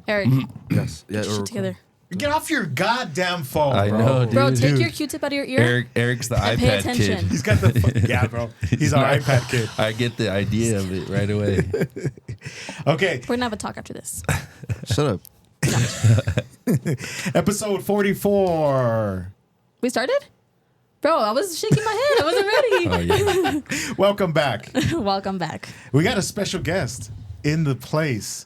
Eric, Yes. Yeah. get your shit together. Get off your goddamn phone, I bro. know, dude. Bro, take your Q-tip out of your ear. Eric's the and pay iPad attention. kid. He's got the yeah, bro. He's our iPad kid. I get the idea of it right away. Okay, We're gonna have a talk after this. Shut up. episode 44. We started? Bro, I was shaking my head. I wasn't ready. Oh, yeah. Welcome back. Welcome back. We got a special guest in the place,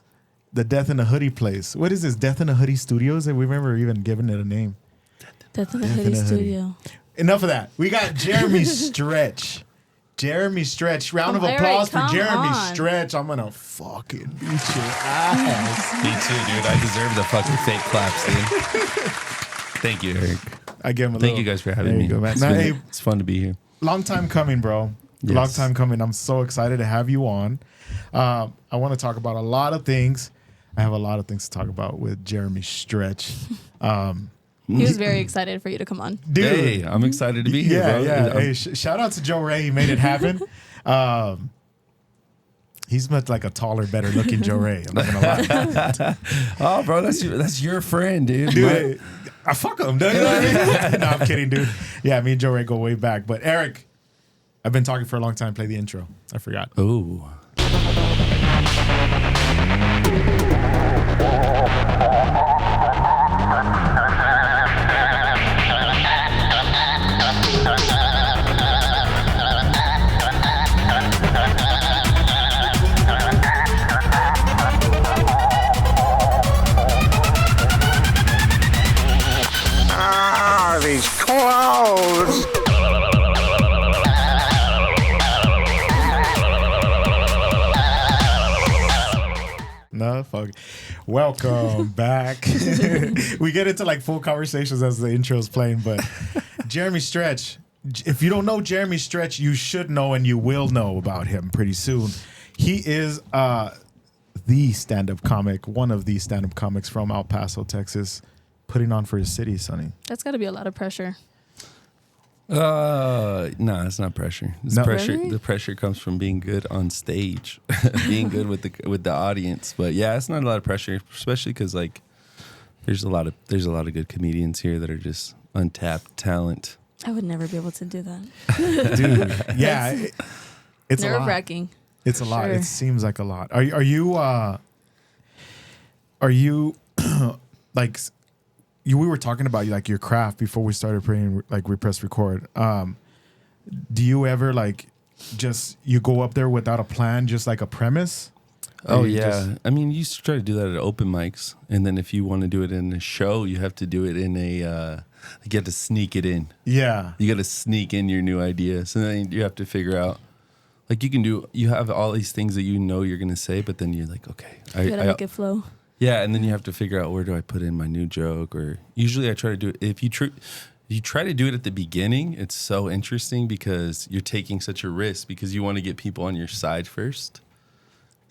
the Death in a Hoodie place. What is this, Death in a Hoodie Studios? And we remember even giving it a name. Death in the Death in Hoodie a Hoodie. Studio. Enough of that. We got Jeramey Stretch. Jeramey Stretch. Round of Eric, applause for come Jeramey on. Stretch. I'm gonna fucking beat your ass. Me too, dude. I deserve the fucking fake claps, dude. Thank you, Eric. I give him a Thank little. you guys for having There you me. go, man. It's, Now, been- hey, it's fun to be here. long time coming, bro. Yes. Long time coming. I'm so excited to have you on. I want to talk about a lot of things. I have a lot of things to talk about with Jeramey Stretch. He was very excited for you to come on. Dude, Hey, I'm excited to be here, yeah, bro. yeah. I'm- Hey, shout out to Joe Ray. He made it happen. He's much like a taller, better looking Joe Ray. I'm not gonna lie. Oh, bro, that's your friend, dude. Dude, I fuck him. Dude. You know what I mean? No, I'm kidding, dude. Yeah, me and Joe Ray go way back. But Eric, I've been talking for a long time. Play the intro. I forgot. Ooh. These clothes. No, fuck. Welcome back. We get into like full conversations as the intro is playing, but Jeramey Stretch. If you don't know Jeramey Stretch, you should know and you will know about him pretty soon. He is the stand-up comic, one of the stand-up comics from El Paso, Texas, putting on for his city, Sonny. That's got to be a lot of pressure. No, it's not pressure. It's No. pressure. Really? The pressure comes from being good on stage, being good with the audience. But yeah, it's not a lot of pressure, especially because like there's a lot of good comedians here that are just untapped talent. I would never be able to do that. Dude, yeah. It's a lot. Nerve-wracking. It's a lot. Sure. It seems like a lot. Are you like we were talking about like your craft before we started playing like we press record. Do you ever like just you go up there without a plan, just like a premise? Oh Or you yeah, just- I mean, you used to try to do that at open mics, and then if you want to do it in a show, you have to do it in a. You have to sneak it in. Yeah. You got to sneak in your new idea. So then you have to figure out. Like you have all these things that you know you're gonna say, but then you're like, okay, You gotta make it flow. yeah, and then you have to figure out where do I put in my new joke. Or usually I try to do it if you try to do it at the beginning. It's so interesting because you're taking such a risk because you want to get people on your side first.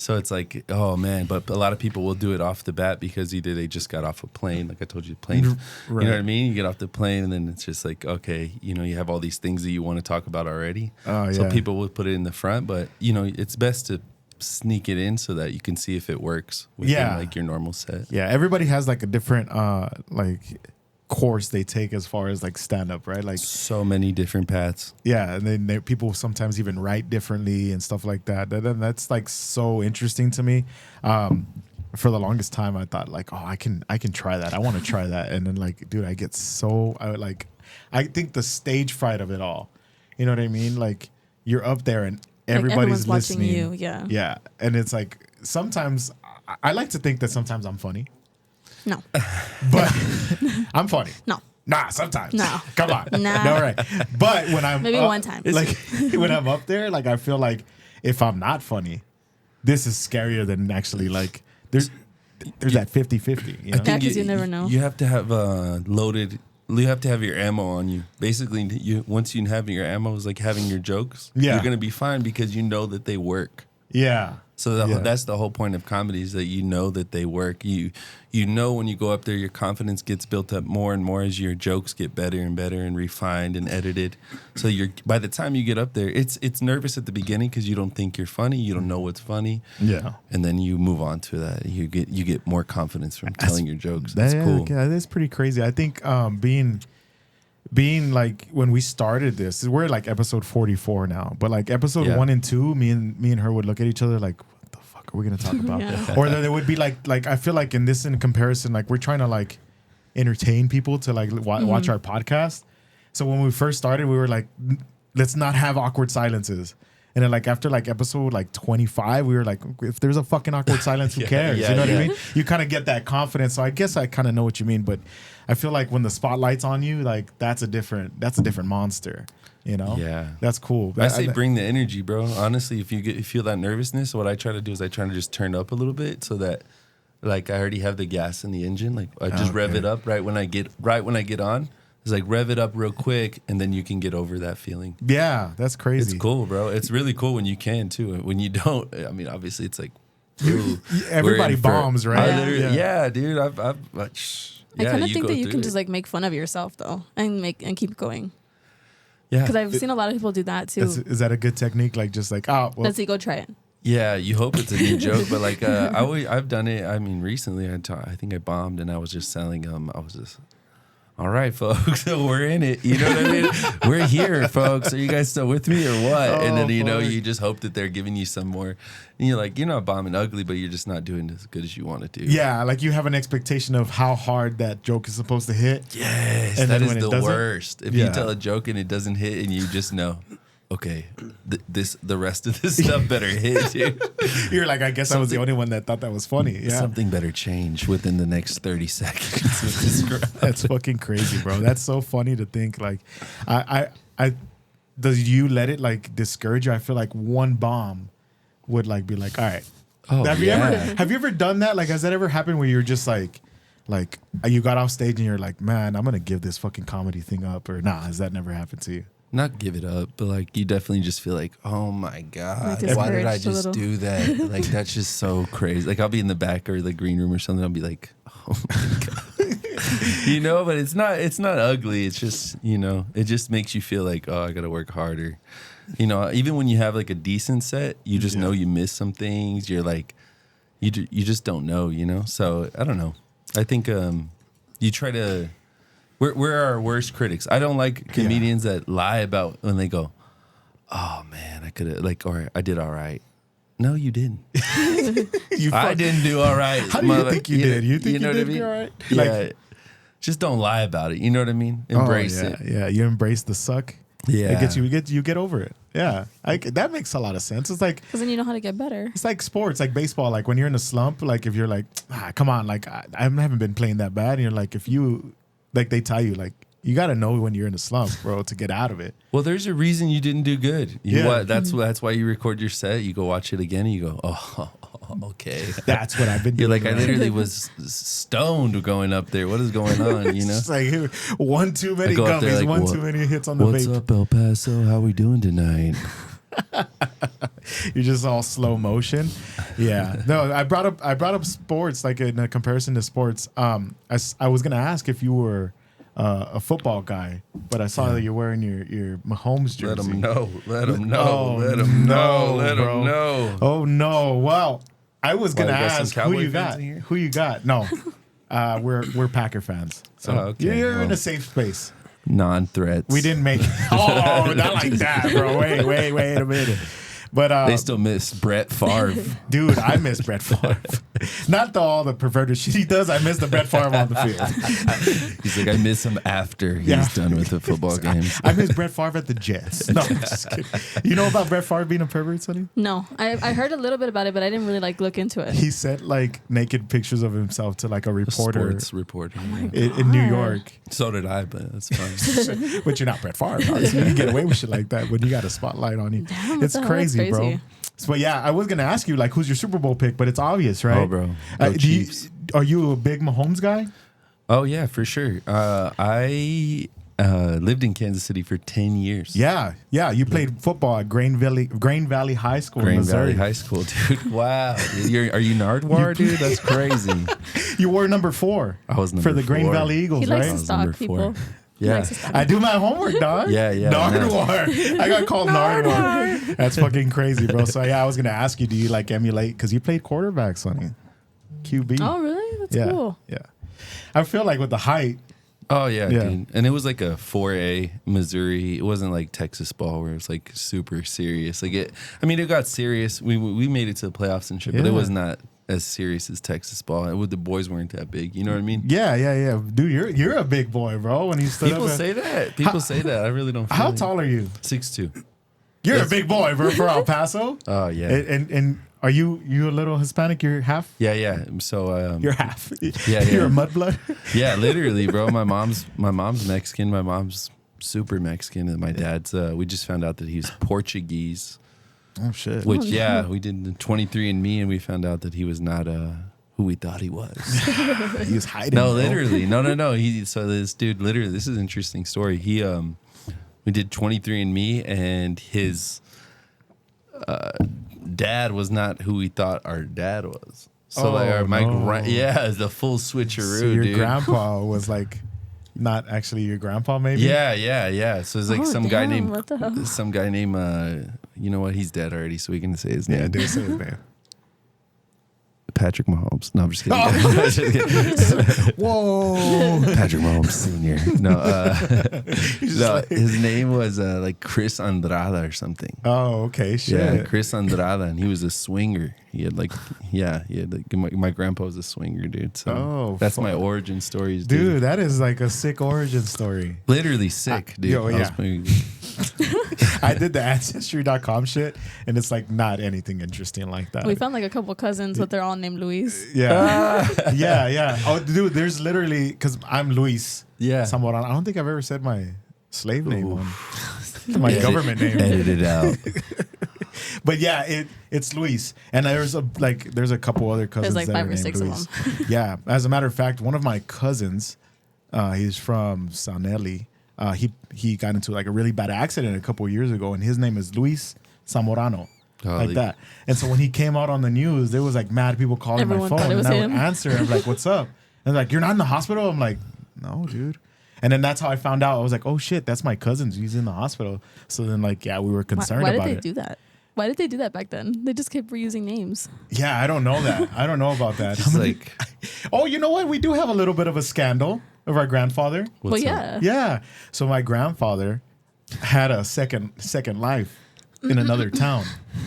So it's like, oh man, but a lot of people will do it off the bat because either they just got off a plane, like I told you, plane. Right. You know what I mean? You get off the plane and then it's just like, okay, you know, you have all these things that you want to talk about already. Oh, So yeah. people will put it in the front, but you know, it's best to sneak it in so that you can see if it works within Yeah. like your normal set. Yeah. Everybody has like a different like course they take as far as like stand up, right? Like So many different paths. yeah, and then people sometimes even write differently and stuff like that. That's like so interesting to me. For the longest time, I thought like, oh, I can try that. I want to try that, and then like, dude, I think the stage fright of it all. You know what I mean? Like you're up there and everybody's everyone's watching listening. you, yeah. yeah, and it's like sometimes I like to think that sometimes I'm funny, No. but I'm funny. No. Nah, sometimes. No. Come on. Nah. No, right. But when I'm Maybe up- one time. Like when I'm up there, like I feel like if I'm not funny, this is scarier than actually like there's that 50-50, you know? Yeah, 'cause you never know. You have to have loaded. You have to have your ammo on you. Basically, once you have your ammo, it's like having your jokes. Yeah. You're gonna be fine because you know that they work. Yeah. So that's the whole point of comedy, is that you know that they work. You know when you go up there, your confidence gets built up more and more as your jokes get better and better and refined and edited. So by the time you get up there, it's nervous at the beginning because you don't think you're funny, you don't know what's funny. Yeah, and then you move on to that. You get more confidence from telling your jokes. That's cool. Yeah, that's pretty crazy. I think being like when we started this, we're like episode 44 now, but like episode 1 and 2, me and her would look at each other like, what the fuck are we gonna talk about? Or then it would be like I feel like in comparison, like we're trying to like entertain people to like watch our podcast. So when we first started, we were like, let's not have awkward silences. And then like after like episode like 25, we were like, if there's a fucking awkward silence, who cares? You know what I mean? You kind of get that confidence. So I guess I kind of know what you mean, but I feel like when the spotlight's on you, like that's a different monster. You know? Yeah, that's cool. I say bring the energy, bro. Honestly, if you feel that nervousness, what I try to do is I try to just turn up a little bit so that like I already have the gas in the engine. Like I just rev it up right when I get on. It's like rev it up real quick, and then you can get over that feeling. Yeah, that's crazy. It's cool, bro. It's really cool when you can too. When you don't, I mean, obviously, it's like everybody bombs, right? Yeah, dude. I kind of think that you can just like make fun of yourself though, and keep going. Yeah, because I've seen a lot of people do that too. Is that a good technique? Like just like let's see, go try it. Yeah, you hope it's a new joke, but like I've done it. I mean, recently I think I bombed, and I was just selling I was just. All right, folks, we're in it. You know what I mean? We're here, folks. Are you guys still with me or what? And then, you just hope that they're giving you some more. And you're like, you're not bombing ugly, but you're just not doing as good as you want to do. Yeah, like you have an expectation of how hard that joke is supposed to hit. Yes, and that is the worst. If you tell a joke and it doesn't hit and you just know, okay, the rest of this stuff better hit, dude. You're like, I guess I was the only one that thought that was funny. Yeah. Something better change within the next 30 seconds. That's fucking crazy, bro. That's so funny to think. Like, does you let it like discourage you? I feel like one bomb would like be like, all right. Oh, have you ever done that? Like, has that ever happened where you're just like you got off stage and you're like, man, I'm gonna give this fucking comedy thing up, or nah? Has that never happened to you? Not give it up, but like you definitely just feel like, oh my God, why did I just do that? Like that's just so crazy. Like I'll be in the back or the green room or something. I'll be like, oh my God. But it's not ugly. It's just, it just makes you feel like, oh, I got to work harder. Even when you have like a decent set, you just know you miss some things. You're like, you just don't know, So I don't know. I think you try to. We're our worst critics. I don't like comedians that lie about when they go, oh man, I could have or I did all right. No, you didn't. I didn't do all right. How do you think you did? You think you did do all right? Yeah. Just don't lie about it. You know what I mean? Embrace it. Yeah, you embrace the suck. Yeah, you get over it. Yeah, that makes a lot of sense. It's like because then you know how to get better. It's like sports, like baseball. Like when you're in a slump, like if you're like, come on, like I haven't been playing that bad, and you're like, if you. Like they tell you, like you got to know when you're in a slump, bro, to get out of it. Well, there's a reason you didn't do good. That's why you record your set. You go watch it again, and you go, oh, okay. That's what I've been doing. You're like, right? I literally was stoned going up there. What is going on? It's like one too many gummies, like, too many hits on the vape. What's up, El Paso? How we doing tonight? You're just all slow motion. Yeah. No, I brought up sports, like in a comparison to sports. I was gonna ask if you were a football guy, but I saw that you're wearing your Mahomes jersey. Let him know. Let him know. Let him know. Let him know. Oh no. Well, I was gonna ask who you got. Who you got? No, we're Packer fans. So you're in a safe space. Non-threats. We didn't make. Oh, not like that, bro. Wait a minute. But they still miss Brett Favre. Dude, I miss Brett Favre. Not all the perverted shit he does. I miss the Brett Favre on the field. He's like, I miss him after he's done with the football games. I miss Brett Favre at the Jets. No, I'm just kidding. You know about Brett Favre being a pervert, Sonny? No, I heard a little bit about it, but I didn't really look into it. He sent naked pictures of himself to a reporter, sports reporter in New York. So did I, but that's fine. But you're not Brett Favre. Obviously. You can get away with shit like that when you got a spotlight on you. Damn, it's crazy. Bro. But yeah, I was gonna ask you who's your Super Bowl pick, but it's obvious, right? Oh, bro, Chiefs. Are you a big Mahomes guy? Oh yeah, for sure. I lived in Kansas City for 10 years. Yeah. You played football at Grain Valley High School in Grain Missouri. Valley High School, dude. Wow. Are you Nardwar, dude? That's crazy. You were number 4. I was number for the Grain 4. Valley Eagles, He right? likes to stalk people. Yeah. I do my homework, dog. Yeah. Nardwar. I got called Nardwar. That's fucking crazy, bro. So yeah, I was gonna ask you, do you like emulate? Because you played quarterback, Sonny. QB. Oh, really? That's cool. Yeah. I feel like with the height. Oh yeah, dude. And it was like a 4A Missouri. It wasn't like Texas ball where it was like super serious. Like it got serious. We made it to the playoffs and shit, but it was not as serious as Texas ball. The boys weren't that big. You know what I mean? Yeah. Dude, you're a big boy, bro. When you stood People say that. People say that. I really don't feel How tall are you? 6'2". You're a big boy, bro, for El Paso. Oh yeah. And are you a little Hispanic? You're half? Yeah. So you're half. Yeah. You're a mudblood? Yeah, literally, bro. My mom's Mexican. My mom's super Mexican, and my dad's we just found out that he's Portuguese. Oh shit. Which we did the 23andMe, and we found out that he was not who we thought he was. He was hiding. No, bro. literally. No. So this dude, literally, this is an interesting story. He we did 23andMe, and his dad was not who we thought our dad was. So the full switcheroo. So your dude. grandpa was like not actually your grandpa, maybe? Yeah. So it's like Oh, some guy damn, what the hell? named you know what? He's dead already, so we can say his name. Yeah, dude, say his name. Patrick Mahomes. No, I'm just kidding. Just kidding. Whoa. Patrick Mahomes Sr. No, his name was like Chris Andrada or something. Oh, okay. Shit. Yeah, Chris Andrada, and he was a swinger. He had my grandpa was a swinger, dude. So that's my origin stories, dude. That is like a sick origin story. Literally sick, dude. I did the Ancestry.com shit, and it's like not anything interesting like that. We found like a couple cousins, but they're all named Luis. Yeah. Yeah. Oh, dude, there's literally, because I'm Luis. Yeah. Somewhat. I don't think I've ever said my slave name on my government name. Edit it out. But yeah, it's Luis, and there's a couple other cousins. There's like that 5 are or 6 named of Luis. them. Yeah, as a matter of fact, one of my cousins, he's from Sanelli. He got into like a really bad accident a couple of years ago, and his name is Luis Zamorano, like that. And so when he came out on the news, there was like mad people calling Everyone my phone, thought it was and I him. would answer. I'm like, "What's up?" And they're like, "You're not in the hospital?" I'm like, "No, dude." And then that's how I found out. I was like, "Oh shit, that's my cousin. He's in the hospital." So then we were concerned about it. Why did they do that? Why did they do that back then? They just kept reusing names. Yeah, I don't know that. I don't know about that. It's like, oh, you know what? We do have a little bit of a scandal of our grandfather. Well, yeah. Yeah. So my grandfather had a second life in another town,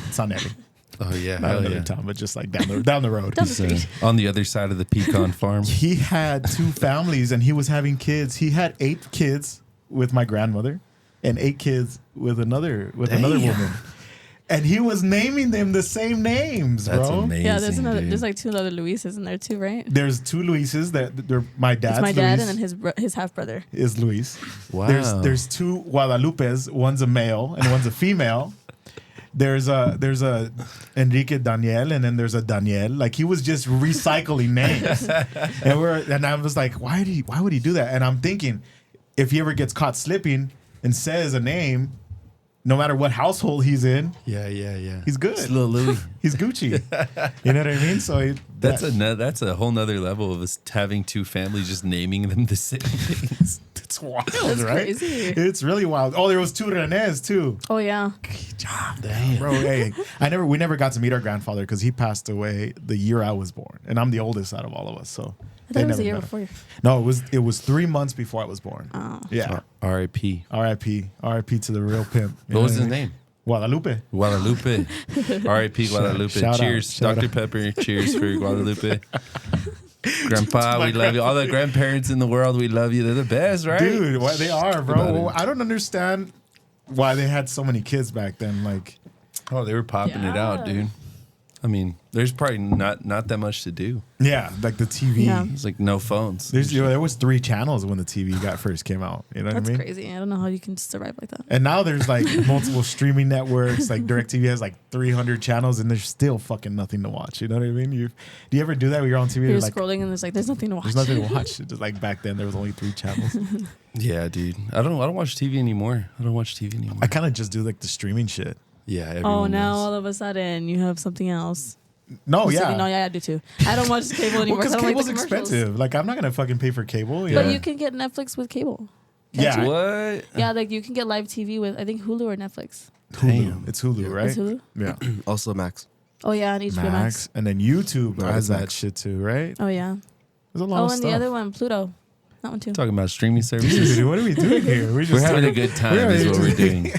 Sanelli. oh yeah, Not another town, but just like down the road. Down the street. on the other side of the pecan farm. He had 2 families, and he was having kids. He had 8 kids with my grandmother, and 8 kids with another woman. And he was naming them the same names, That's bro. amazing. Yeah, there's dude. there's like 2 other Luises in there too, right? There's 2 Luises that they're my dad's. It's my dad Luis and then his half brother. is Luis. Wow. There's 2 Guadalupes. One's a male and one's a female. There's a Enrique Daniel, and then there's a Daniel. Like, he was just recycling names. and I was like, why would he do that? And I'm thinking, if he ever gets caught slipping and says a name, no matter what household he's in, Yeah. he's good. It's little Louis. He's Gucci. You know what I mean? So That's a whole nother level of us having 2 families just naming them the same things. it's wild, That's right? crazy. It's really wild. Oh, there was 2 Renes too. Oh yeah. Damn, bro. Hey, we never got to meet our grandfather because he passed away the year I was born, and I'm the oldest out of all of us. So I thought it was a year before you. No, it was 3 months before I was born. Oh. Yeah. R.I.P. R.I.p. to the real pimp. You What know was I his mean? name? Guadalupe. Guadalupe. R.I.P. Guadalupe. Shout out, Cheers, shout Dr. out. Pepper. Cheers for Guadalupe. Grandpa, we love you. All the grandparents in the world, we love you. They're the best, right? Dude, why they are, about bro. it. I don't understand why they had so many kids back then. Like, Oh, they were popping it out, Yeah. dude. I mean, there's probably not that much to do. Yeah, like the TV. Yeah. It's like no phones. There was 3 channels when the TV first came out. You know what I That's mean? crazy. I don't know how you can survive like that. And now there's like multiple streaming networks. Like DirecTV has like 300 channels, and there's still fucking nothing to watch. You know what I mean? Do you ever do that when you're on TV? You're like, scrolling and there's nothing to watch. there's nothing to watch. Just like back then, there was only 3 channels. Yeah, dude. I don't watch TV anymore. I kind of just do like the streaming shit. Yeah. Oh, now does. all of a sudden you have something else. No, I'm yeah. saying, no, yeah, I do too. I don't watch cable anymore. Because I don't cable's like the commercials. expensive. Like, I'm not gonna fucking pay for cable. But you can get Netflix with cable. Yeah. What? Yeah, like you can get live TV with I think Hulu or Netflix. Hulu. It's Hulu, right? It's Hulu. Yeah. Also Max. Oh yeah, and HBO Max. And then YouTube No, has it's that Max. shit too, right? Oh yeah. There's a lot Oh, of and stuff. the other one, Pluto. That one too. Talking about streaming services. Dude, what are we doing here? We're having a good time is what we're doing.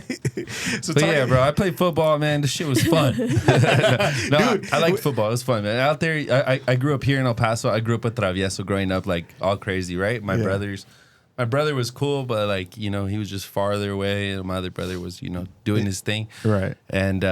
So But yeah, bro, I played football, man. This shit was fun. No, I liked football. It was fun, man. Out there, I grew up here in El Paso. I grew up with Travieso growing up, like all crazy, right? My brother was cool, but like, you know, he was just farther away. And my other brother was, you know, doing his thing. Right. And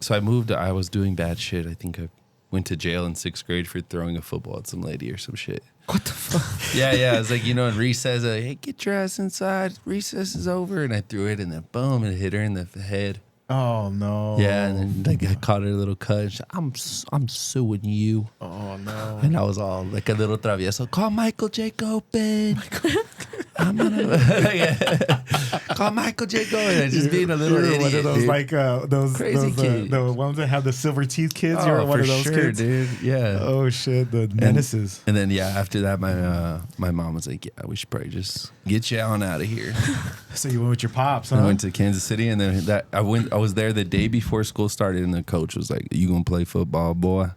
so I moved. I was doing bad shit. I think I went to jail in 6th grade for throwing a football at some lady or some shit. What the fuck? Yeah. It was like, you know, in recess, hey, get your ass inside. Recess is over. And I threw it, and then boom, it hit her in the head. Oh no. Yeah, and then like I caught her a little cut. She's like, I'm suing you. Oh no. And I was all like a little travieso. Call Michael J. Gopin. I'm gonna call Michael J. Gopin. And just being a little idiot, one of those dude. like those Crazy kids. the ones that have the silver teeth kids. Oh, You're one for of those sure, kids, dude. Yeah. Oh shit, the menaces. And then after that, my mom was like, "Yeah, we should probably just get you on out of here." So you went with your pops, huh? I went to Kansas City, and then I was there the day before school started, and the coach was like, "You gonna play football, boy?"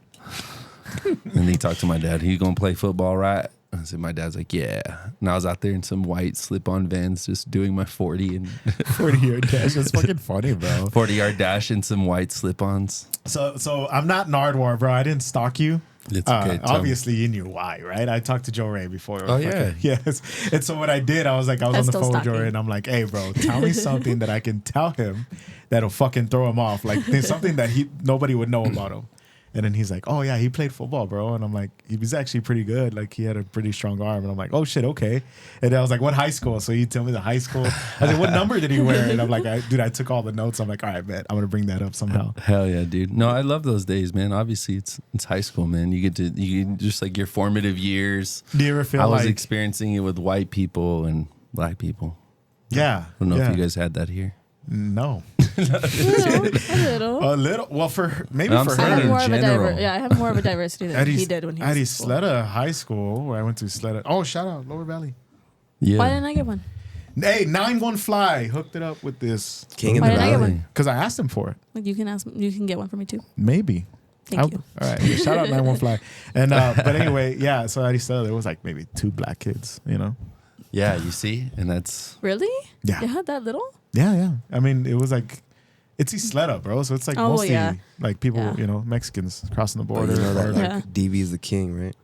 And he talked to my dad. "You gonna play football, right?" I said, my dad's like, "Yeah." And I was out there in some white slip-on Vans just doing my 40 and 40-yard dash. That's fucking funny, bro. 40-yard dash in some white slip-ons. So I'm not Nardwar, bro. I didn't stalk you. It's okay. Obviously, you knew why, right? I talked to Jeramey before. Oh, yeah. Yes. And so what I did, I was on the That's phone still with Jeramey, and I'm like, "Hey, bro, tell me something that I can tell him that'll fucking throw him off. Like, there's something that nobody would know about him." And then he's like, "Oh yeah, he played football, bro." And I'm like, "He was actually pretty good. Like, he had a pretty strong arm." And I'm like, "Oh shit, okay." And then I was like, "What high school?" So you tell me the high school. I said, "What number did he wear?" And I'm like, I took all the notes. I'm like, "All right, man, I'm gonna bring that up somehow." Hell yeah, dude. No, I love those days, man. Obviously, it's high school, man. You get just like your formative years. Do you ever feel I was like experiencing it with white people and black people. Yeah. I don't know if you guys had that here. No. A little. A little. Well, for I'm I for saying have her. in more of a general. I have more of a diversity than he did when he was At in school. Sleda High School, where I went to Sleda. Oh, shout out Lower Valley. Yeah. Why didn't I get one? Hey, 9-1 Fly hooked it up with this King in Why the didn't I get Valley. one? because I asked him for it. Like you can get one for me too. Maybe. Thank you. All right. Yeah, shout out 9-1 Fly. And but anyway, yeah. So at Sleda, there was like maybe 2 black kids. You know. Yeah, you see? And that's... Really? Yeah. You had that little? Yeah. I mean, it was like. It's East Sleda, bro. So it's like Oh, mostly yeah. like people, Yeah. Mexicans crossing the But border. you know that or, like Yeah. DV is the king, right?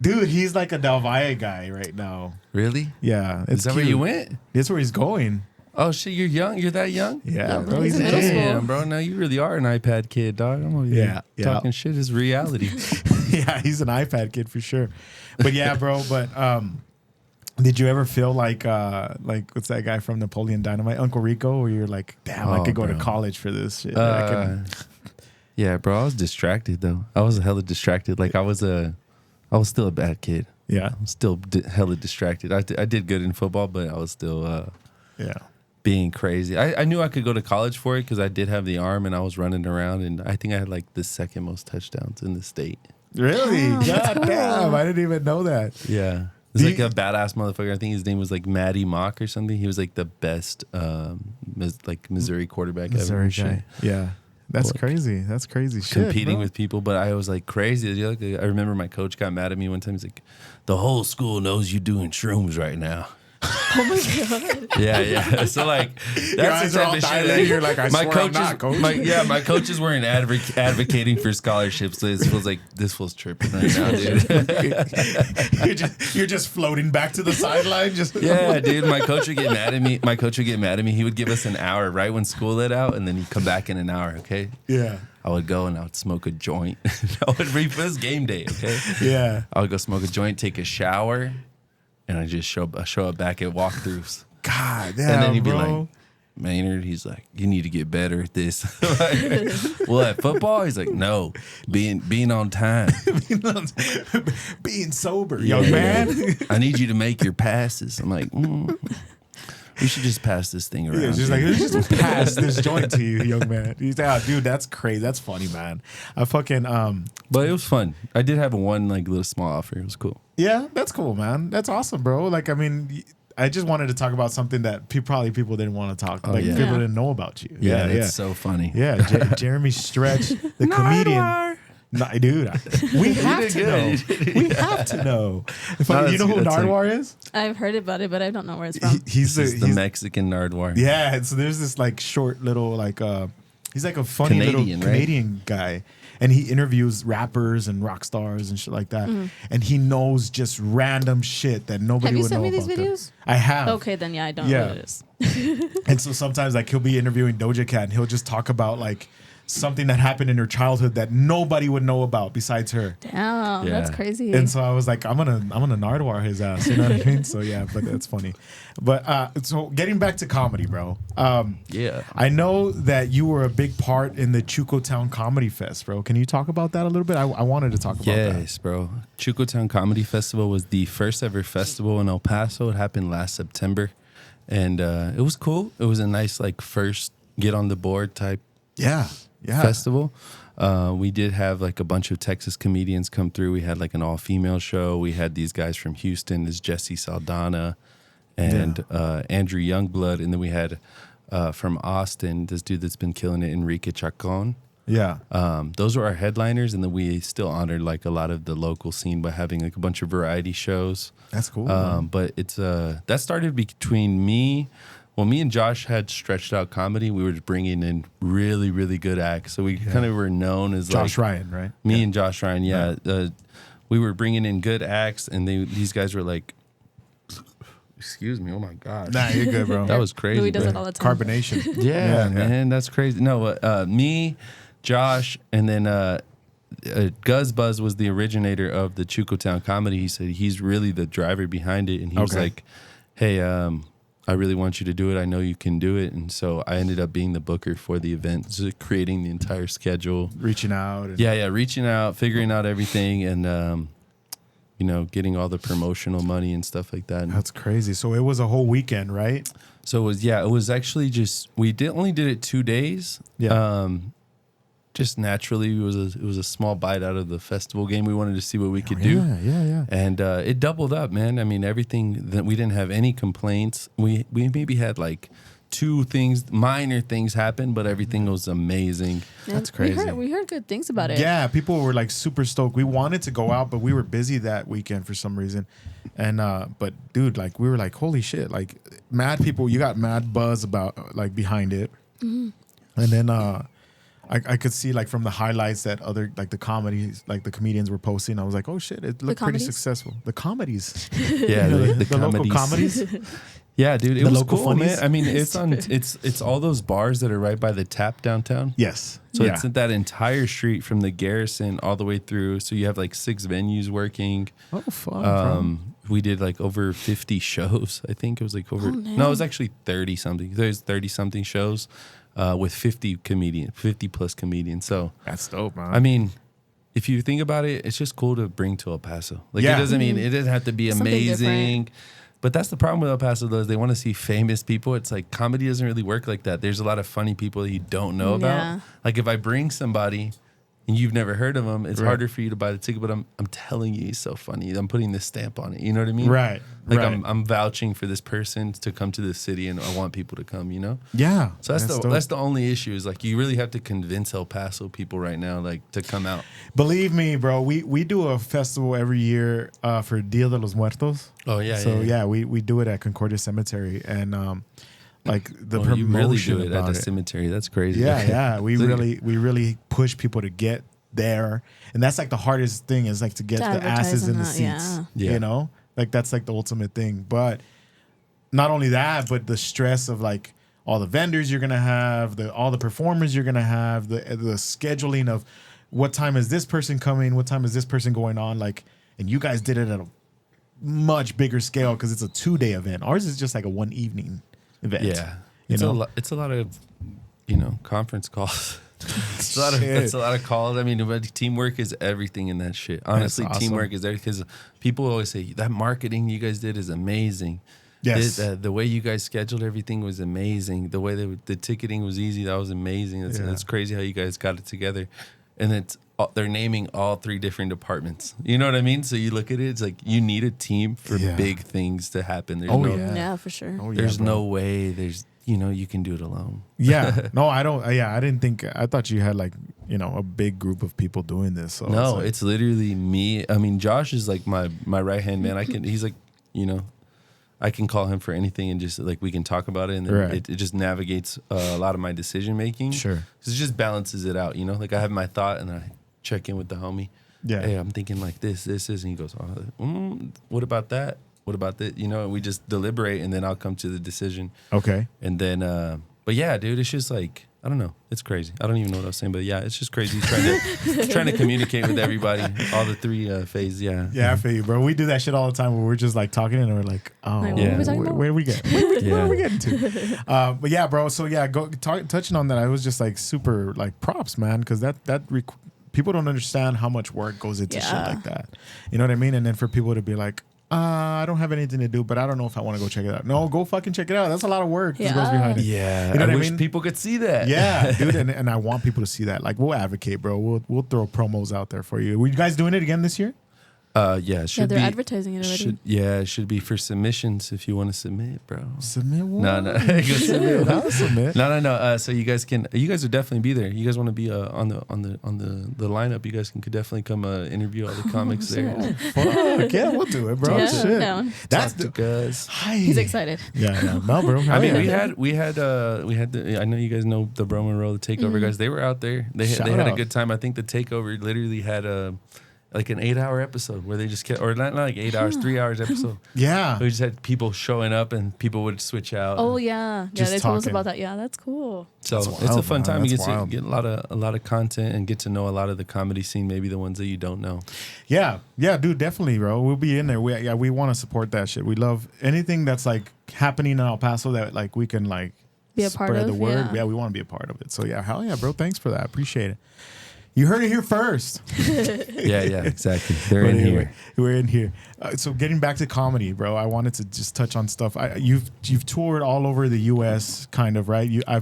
dude, he's like a Del Valle guy right now. Really? Yeah. Is that where you went? That's where he's going. Oh, shit, you're young? You're that young? Yeah, bro. he's He's in a middle kid. school. Damn, bro. Now you really are an iPad kid, dog. I'm over here Yeah. talking shit is reality. Yeah, he's an iPad kid for sure. But yeah, bro. But did you ever feel like what's that guy from Napoleon Dynamite, Uncle Rico, where you're like, damn, I Oh, could go to bro. college for this shit. I can, Yeah, bro. I was distracted, though. I was hella distracted. Like, I was still a bad kid. yeah, I'm still hella distracted. I did good in football, but I was still yeah. being crazy. I knew I could go to college for it because I did have the arm and I was running around, and I think I had like the second most touchdowns in the state. Really? Wow, that's God damn, I didn't even know that. Yeah. He's like a badass motherfucker. I think his name was like Matty Mock or something. He was like the best Missouri quarterback ever. and shit. Yeah. That's Like, crazy. That's crazy shit. Competing bro. with people, but I was like crazy. I remember my coach got mad at me one time. He's like, "The whole school knows you doing shrooms right now." Oh my god. Yeah. So like, Your that's eyes the are type all of shit. dilated. You're like, I my swear coaches, I'm not, coach. my coaches weren't advocating for scholarships. So it feels like this feels tripping right now, dude. you're just floating back to the sideline. Just Yeah, dude. My coach would get mad at me. He would give us an hour right when school let out, and then he'd come back in an hour. Okay. Yeah. I would go and I would smoke a joint. I would it game day. Okay. Yeah. I would go smoke a joint, take a shower, and I just show up back at walkthroughs. God damn, And then he'd be bro. like, Maynard, he's like, you need to get better at this. Like, well, at football, he's like, no, being on time. Being sober, Yeah. young man. I need you to make your passes. I'm like, we should just pass this thing around. Yeah, just like, let's just pass this joint to you, young man. He's like, dude, that's crazy. That's funny, man. I fucking But it was fun. I did have one like little small offer. It was cool. yeah, that's cool, man. That's awesome, bro. Like, I mean, I just wanted to talk about something that people didn't want to talk. Like, yeah. people didn't know about you. Yeah, it's so funny. Yeah, Jeramey Stretch, the comedian. No, dude, we have to know. We have to know. You know who Nardwar is? I've heard about it, but I don't know where it's from. He's the Mexican Nardwar. Yeah, so there's this like short little like he's like a funny Canadian, little right? Canadian guy, and he interviews rappers and rock stars and shit like that. And he knows just random shit that nobody Have you would sent know me these about them. videos? I have. Okay, then yeah, I don't Yeah. know what it is. And so sometimes like he'll be interviewing Doja Cat and he'll just talk about like something that happened in her childhood that nobody would know about besides her. Damn, Yeah. that's crazy. And so I was like, I'm gonna Nardwar his ass. You know what I mean? So yeah, but that's funny. But so getting back to comedy, bro. Yeah. I know that you were a big part in the Chucotown Comedy Fest, bro. Can you talk about that a little bit? I wanted to talk about that. Yes, bro. Chucotown Comedy Festival was the first ever festival in El Paso. It happened last September. And it was cool. It was a nice, like, first get on the board type Yeah. festival. We did have like a bunch of Texas comedians come through. We had like an all-female show. We had these guys from Houston, this Jesse Saldana and Andrew Youngblood. And then we had from Austin, this dude that's been killing it, Enrique Chacon. Yeah. Those were our headliners. And then we still honored like a lot of the local scene by having like a bunch of variety shows. That's cool. But it's that started between me. Well, me and Josh had stretched out comedy. We were just bringing in really, really good acts. So we kind of were known as Josh like Ryan, right? me and Josh Ryan. Yeah, we were bringing in good acts, and these guys were like, "Excuse me, oh my god, Nah, you're good, bro. that was crazy." Louis does bro. it all the time. Carbonation. Yeah, man, that's crazy. No, me, Josh, and then Guz Buzz was the originator of the Chucotown comedy. He said he's really the driver behind it, and he was Okay. like, "Hey, I really want you to do it. I know you can do it." And so I ended up being the booker for the event, so creating the entire schedule. Reaching out. And Reaching out, figuring out everything, and getting all the promotional money and stuff like that. That's crazy. So it was a whole weekend, right? So it was actually just only did it 2 days. Yeah. Just naturally, it was a small bite out of the festival game. We wanted to see what we could do. Yeah. And it doubled up, man. I mean, everything that we didn't have any complaints. We maybe had like 2 minor things happen, but everything was amazing. That's crazy. We heard good things about it. Yeah, people were like super stoked. We wanted to go out, but we were busy that weekend for some reason. And but dude, like we were like, holy shit, like mad people. You got mad buzz about like behind it, and then I could see like from the highlights that other like the comedies, like the comedians were posting. I was like, oh shit, it looked pretty comedies? successful. The comedies, Yeah, the local comedies. Yeah, dude, it The was local cool, funnies? man. I mean, it's all those bars that are right by the Tap downtown. Yes. So yeah. it's that entire street from the Garrison all the way through. So you have like 6 venues working. Oh, fun. We did like over 50 shows. I think it was like over. Oh, No, it was actually 30 something. There's 30 something shows with 50 plus comedians. So That's dope, man. I mean, if you think about it, it's just cool to bring to El Paso. Like Yeah. it doesn't mean it doesn't have to be Something amazing. different. But that's the problem with El Paso, though, is they want to see famous people. It's like comedy doesn't really work like that. There's a lot of funny people that you don't know Yeah. about. Like if I bring somebody and you've never heard of him, it's harder for you to buy the ticket. But I'm telling you, he's so funny. I'm putting this stamp on it. You know what I mean? Right. Like I'm vouching for this person to come to the city, and I want people to come. You know? Yeah. So that's the only issue is like you really have to convince El Paso people right now like to come out. Believe me, bro. We do a festival every year for Dia de los Muertos. Oh yeah. So we do it at Concordia Cemetery, and like the promotion you really do it about at the cemetery. That's crazy. Yeah. We really push people to get there, and that's like the hardest thing is like to get the asses in the seats. Yeah. You know, like that's like the ultimate thing. But not only that, but the stress of like all the vendors you're gonna have, all the performers you're gonna have, the scheduling of what time is this person coming, what time is this person going on, like, and you guys did it at a much bigger scale because it's a 2-day event. Ours is just like a 1 evening event. Yeah, it's a lot of conference calls. It's a lot of calls. I mean, teamwork is everything in that shit. Honestly, awesome. Teamwork is everything. Because people always say that marketing you guys did is amazing. Yes, the way you guys scheduled everything was amazing. The way the ticketing was easy, that was amazing. That's crazy how you guys got it together. And they're naming all 3 different departments. You know what I mean? So you look at it, it's like you need a team for big things to happen. Yeah, for sure. There's no way you can do it alone. Yeah. No, I don't. Yeah, I didn't think. I thought you had like a big group of people doing this. So no, it's literally me. I mean, Josh is like my right hand man. He's like, I can call him for anything and just like we can talk about it, and then it just navigates a lot of my decision making. Sure, 'cause it just balances it out. Like I have my thought and I check in with the homie. Yeah, hey, I'm thinking like this, and he goes, what about that? What about that? And we just deliberate, and then I'll come to the decision. Okay, and then, but yeah, dude, it's just like I don't know. It's crazy. I don't even know what I was saying, but yeah, it's just crazy trying to communicate with everybody, all the 3 phases. Yeah. Yeah, I feel you, bro. We do that shit all the time where we're just like talking and we're like, oh, where do we get? Where are we getting to? But yeah, bro. So yeah, touching on that, I was just like super like props, man, because people don't understand how much work goes into shit like that. You know what I mean? And then for people to be like, I don't have anything to do, but I don't know if I want to go check it out. No, go fucking check it out. That's a lot of work that goes behind it. Yeah, you know I what wish I mean? People could see that. Yeah, dude, and I want people to see that. Like, we'll advocate, bro. We'll throw promos out there for you. Were you guys doing it again this year? Yeah, it should they're be, advertising it already. It should be for submissions if you want to submit, bro. Submit what? No. Go submit. I'll submit. No. So you guys would definitely be there. You guys want to be on the lineup? You guys could definitely come interview all the comics there. Fuck yeah, we'll do it, bro. Yeah, shit. down. That's the guys. He's excited. Yeah. No, bro. I mean, we had the. I know you guys know the Bro and Roll, the Takeover guys. They were out there. They had a good time. I think the Takeover literally had like an 8-hour episode where they just kept, or not like 8 hours, 3 hours episode. Yeah. We just had people showing up and people would switch out. Oh yeah. Just They told us talking. about that. Yeah, that's cool. So That's it's wild, a fun man. time. You That's get to wild. get a lot of content and get to know a lot of the comedy scene, maybe the ones that you don't know. Yeah, dude, definitely, bro. We'll be in there. We want to support that shit. We love anything that's like happening in El Paso that like we can like Be a part spread of, the word. yeah. We want to be a part of it. So yeah, hell yeah, bro. Thanks for that. Appreciate it. You heard it here first. Yeah, exactly. They're in here. We're in here. So getting back to comedy, bro, I wanted to just touch on stuff. You've toured all over the U.S., kind of, right? I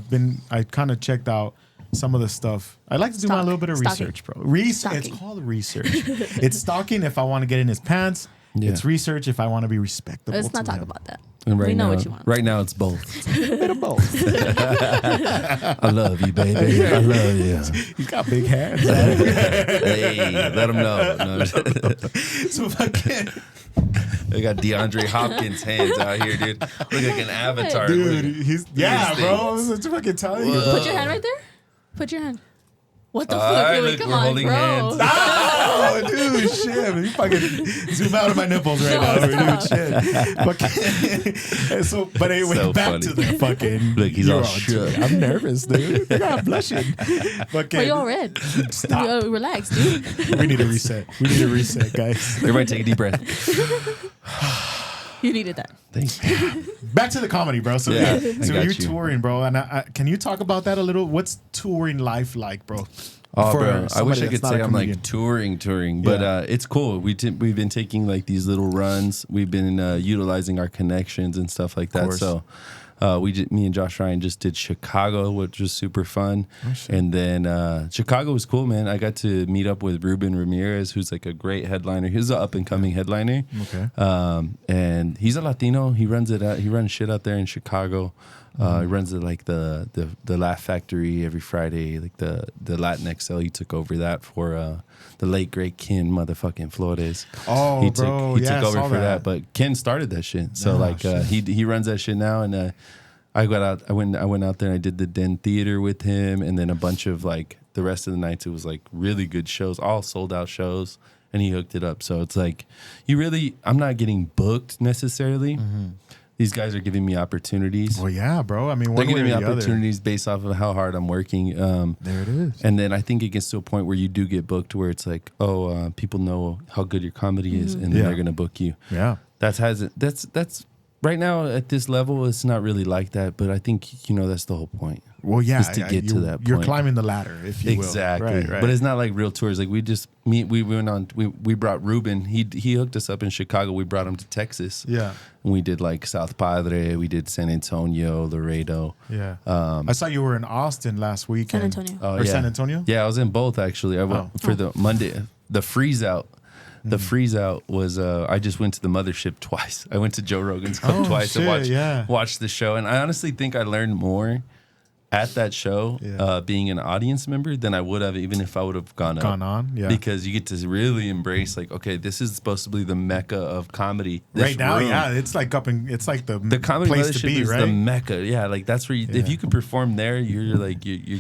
kind of checked out some of the stuff. I like to do my little bit of research, bro. It's called research. It's stalking if I want to get in his pants. Yeah. It's research if I want to be respectable. Let's not to talk him. about that. And we know what you want. Right now, it's both. A bit of both. I love you, baby. I love you. He's got big hands. Hey, let him know. No. So fucking They got DeAndre Hopkins' hands out here, dude. Look like an avatar. dude, he's bro. I things. was fucking telling you. Put your hand right there. Put your hand. What the All right, fuck? look, Come we're on, holding bro. hands. Oh, dude, shit. You fucking zoom out of my nipples right now, dude. Shit. Fucking, so, but anyway, So back funny. to the fucking. Look, he's all Euro shook. tour. I'm nervous, dude. I'm blushing. Fucking, Why you all red? Stop. Relax, dude. We need a reset. Guys. Everybody take a deep breath. You needed that. Thanks. Back to the comedy, bro. So, Yeah, I so got you're you. touring, bro. And can you talk about that a little? What's touring life like, bro? Oh, bro, I wish I could say I'm like touring, but it's cool. We've been taking like these little runs. We've been utilizing our connections and stuff like that. So me and Josh Ryan just did Chicago, which was super fun. And then Chicago was cool, man. I got to meet up with Ruben Ramirez, who's like a great headliner. He's an up and coming headliner. Okay. And he's a Latino. He runs shit out there in Chicago. He runs the Laugh Factory every Friday, like the Latin XL. He took over that for the late great Ken motherfucking Flores. Oh, he bro, took over for that. But Ken started that shit, so he runs that shit now. And I went out there and I did the Den Theater with him, and then a bunch of like the rest of the nights. It was like really good shows, all sold out shows, and he hooked it up. So it's like I'm not getting booked necessarily. These guys are giving me opportunities. Well, yeah, bro. I mean, they're giving me opportunities based off of how hard I'm working. There it is. And then I think it gets to a point where you do get booked, where it's like, people know how good your comedy is, and then they're gonna book you. Yeah, that's right now at this level. It's not really like that, but I think that's the whole point. Well, yeah, is to get to that point. You're climbing the ladder, if you will. Exactly. Right. But it's not like real tours. Like we went on. We brought Ruben. He hooked us up in Chicago. We brought him to Texas. Yeah. And we did like South Padre. We did San Antonio, Laredo. Yeah. I saw you were in Austin last week. San Antonio. San Antonio? Yeah, I was in both actually. I went for the Monday, the freeze out. The freeze out was I just went to the mothership twice. I went to Joe Rogan's club twice and watched the show. And I honestly think I learned more at that show being an audience member than I would have even if I would have gone on. Yeah. Because you get to really embrace like, okay, this is supposed to be the mecca of comedy. Right now, it's like the comedy place mothership to be, is right? the mecca. Yeah, like that's where if you can perform there, you're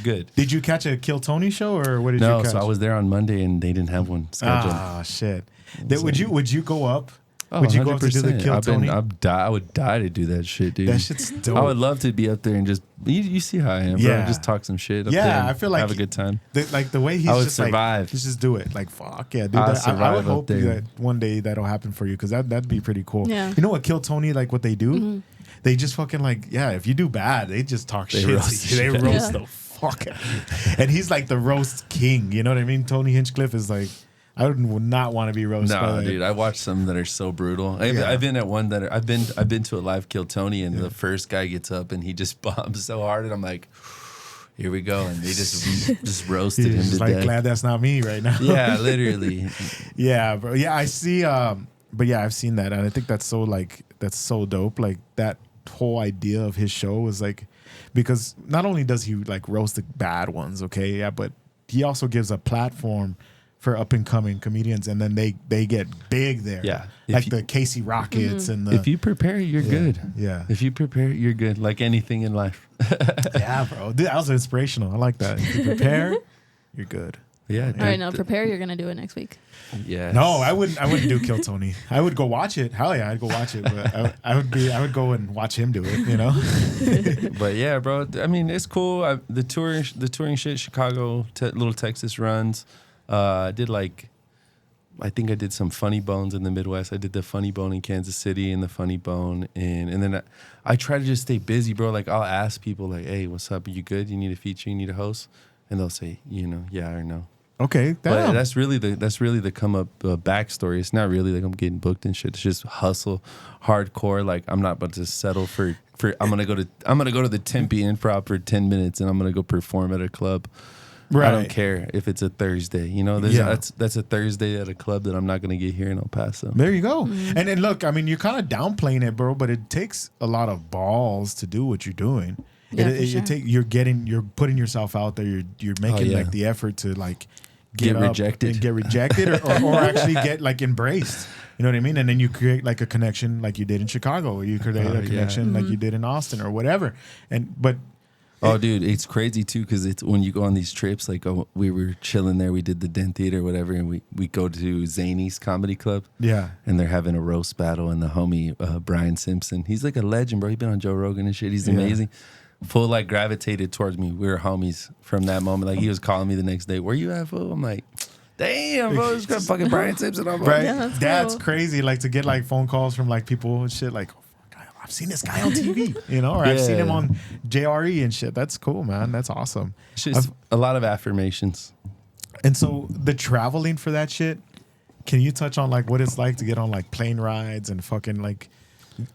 good. Did you catch a Kill Tony show or what did you catch? No, so I was there on Monday and they didn't have one scheduled. Ah, shit. Would you go up? Oh, would you go up to do the Kill Tony? I would die to do that shit, dude. That shit's dope. I would love to be up there and just you see how I am, bro. Just talk some shit up there. Yeah, I feel like have a good time. The way he's just survive. Like, just do it. Like fuck yeah, dude. I would hope that one day that'll happen for you because that'd be pretty cool. Yeah. You know what Kill Tony like what they do? Mm-hmm. They just fucking like if you do bad, they just talk shit. They roast the fuck out of you. And he's like the roast king. You know what I mean? Tony Hinchcliffe is like. I would not want to be roasted. No, dude. I watched some that are so brutal. I've been at one that I've been to a live Kill Tony, and the first guy gets up and he just bombs so hard, and I'm like, here we go, and they just roasted him to death. Glad that's not me right now. Yeah, literally. Yeah, bro. Yeah, I see. But yeah, I've seen that, and I think that's so dope. Like that whole idea of his show is like, because not only does he like roast the bad ones, but he also gives a platform for up and coming comedians, and then they get big there. Yeah, like the Casey Rockets and the. If you prepare, you're good. Yeah, if you prepare, you're good. Like anything in life. Yeah, bro. Dude, that was inspirational. I like that. If you prepare, you're good. Yeah. All right, now prepare. You're gonna do it next week. Yeah. No, I wouldn't do Kill Tony. I would go watch it. Hell yeah, I'd go watch it. But I would go and watch him do it. You know. But yeah, bro. I mean, it's cool. The touring shit. Chicago, little Texas runs. I think I did some Funny Bones in the Midwest. I did the Funny Bone in Kansas City and the Funny Bone and then I try to just stay busy, bro. Like I'll ask people like, hey, what's up? Are you good? You need a feature? You need a host? And they'll say, yeah or no. Okay, but that's really the come up backstory. It's not really like I'm getting booked and shit. It's just hustle, hardcore. Like I'm not about to settle for. I'm gonna go to the Tempe Improv for 10 minutes and I'm gonna go perform at a club. Right. I don't care if it's a Thursday. You know, that's a Thursday at a club that I'm not going to get here in El Paso. There you go. Mm-hmm. And then look, I mean, you're kind of downplaying it, bro, but it takes a lot of balls to do what you're doing. Yeah, you're putting yourself out there. You're making like the effort to like get rejected or actually get like embraced. You know what I mean? And then you create like a connection like you did in Chicago, or you create a connection like you did in Austin or whatever. Oh, dude, it's crazy, too, because it's when you go on these trips, like we were chilling there. We did the Den Theater or whatever, and we go to Zany's Comedy Club. Yeah. And they're having a roast battle, and the homie, Brian Simpson, he's like a legend, bro. He's been on Joe Rogan and shit. He's amazing. Full, like, gravitated towards me. We were homies from that moment. Like, he was calling me the next day, where you at, fool? I'm like, damn, bro, this got fucking Brian Simpson on. Right? Yeah, that's crazy, like, to get, like, phone calls from, like, people and shit, like, I've seen this guy on TV, you know, or I've seen him on JRE and shit. That's cool, man. That's awesome. It's just a lot of affirmations. And so the traveling for that shit, can you touch on like what it's like to get on like plane rides and fucking like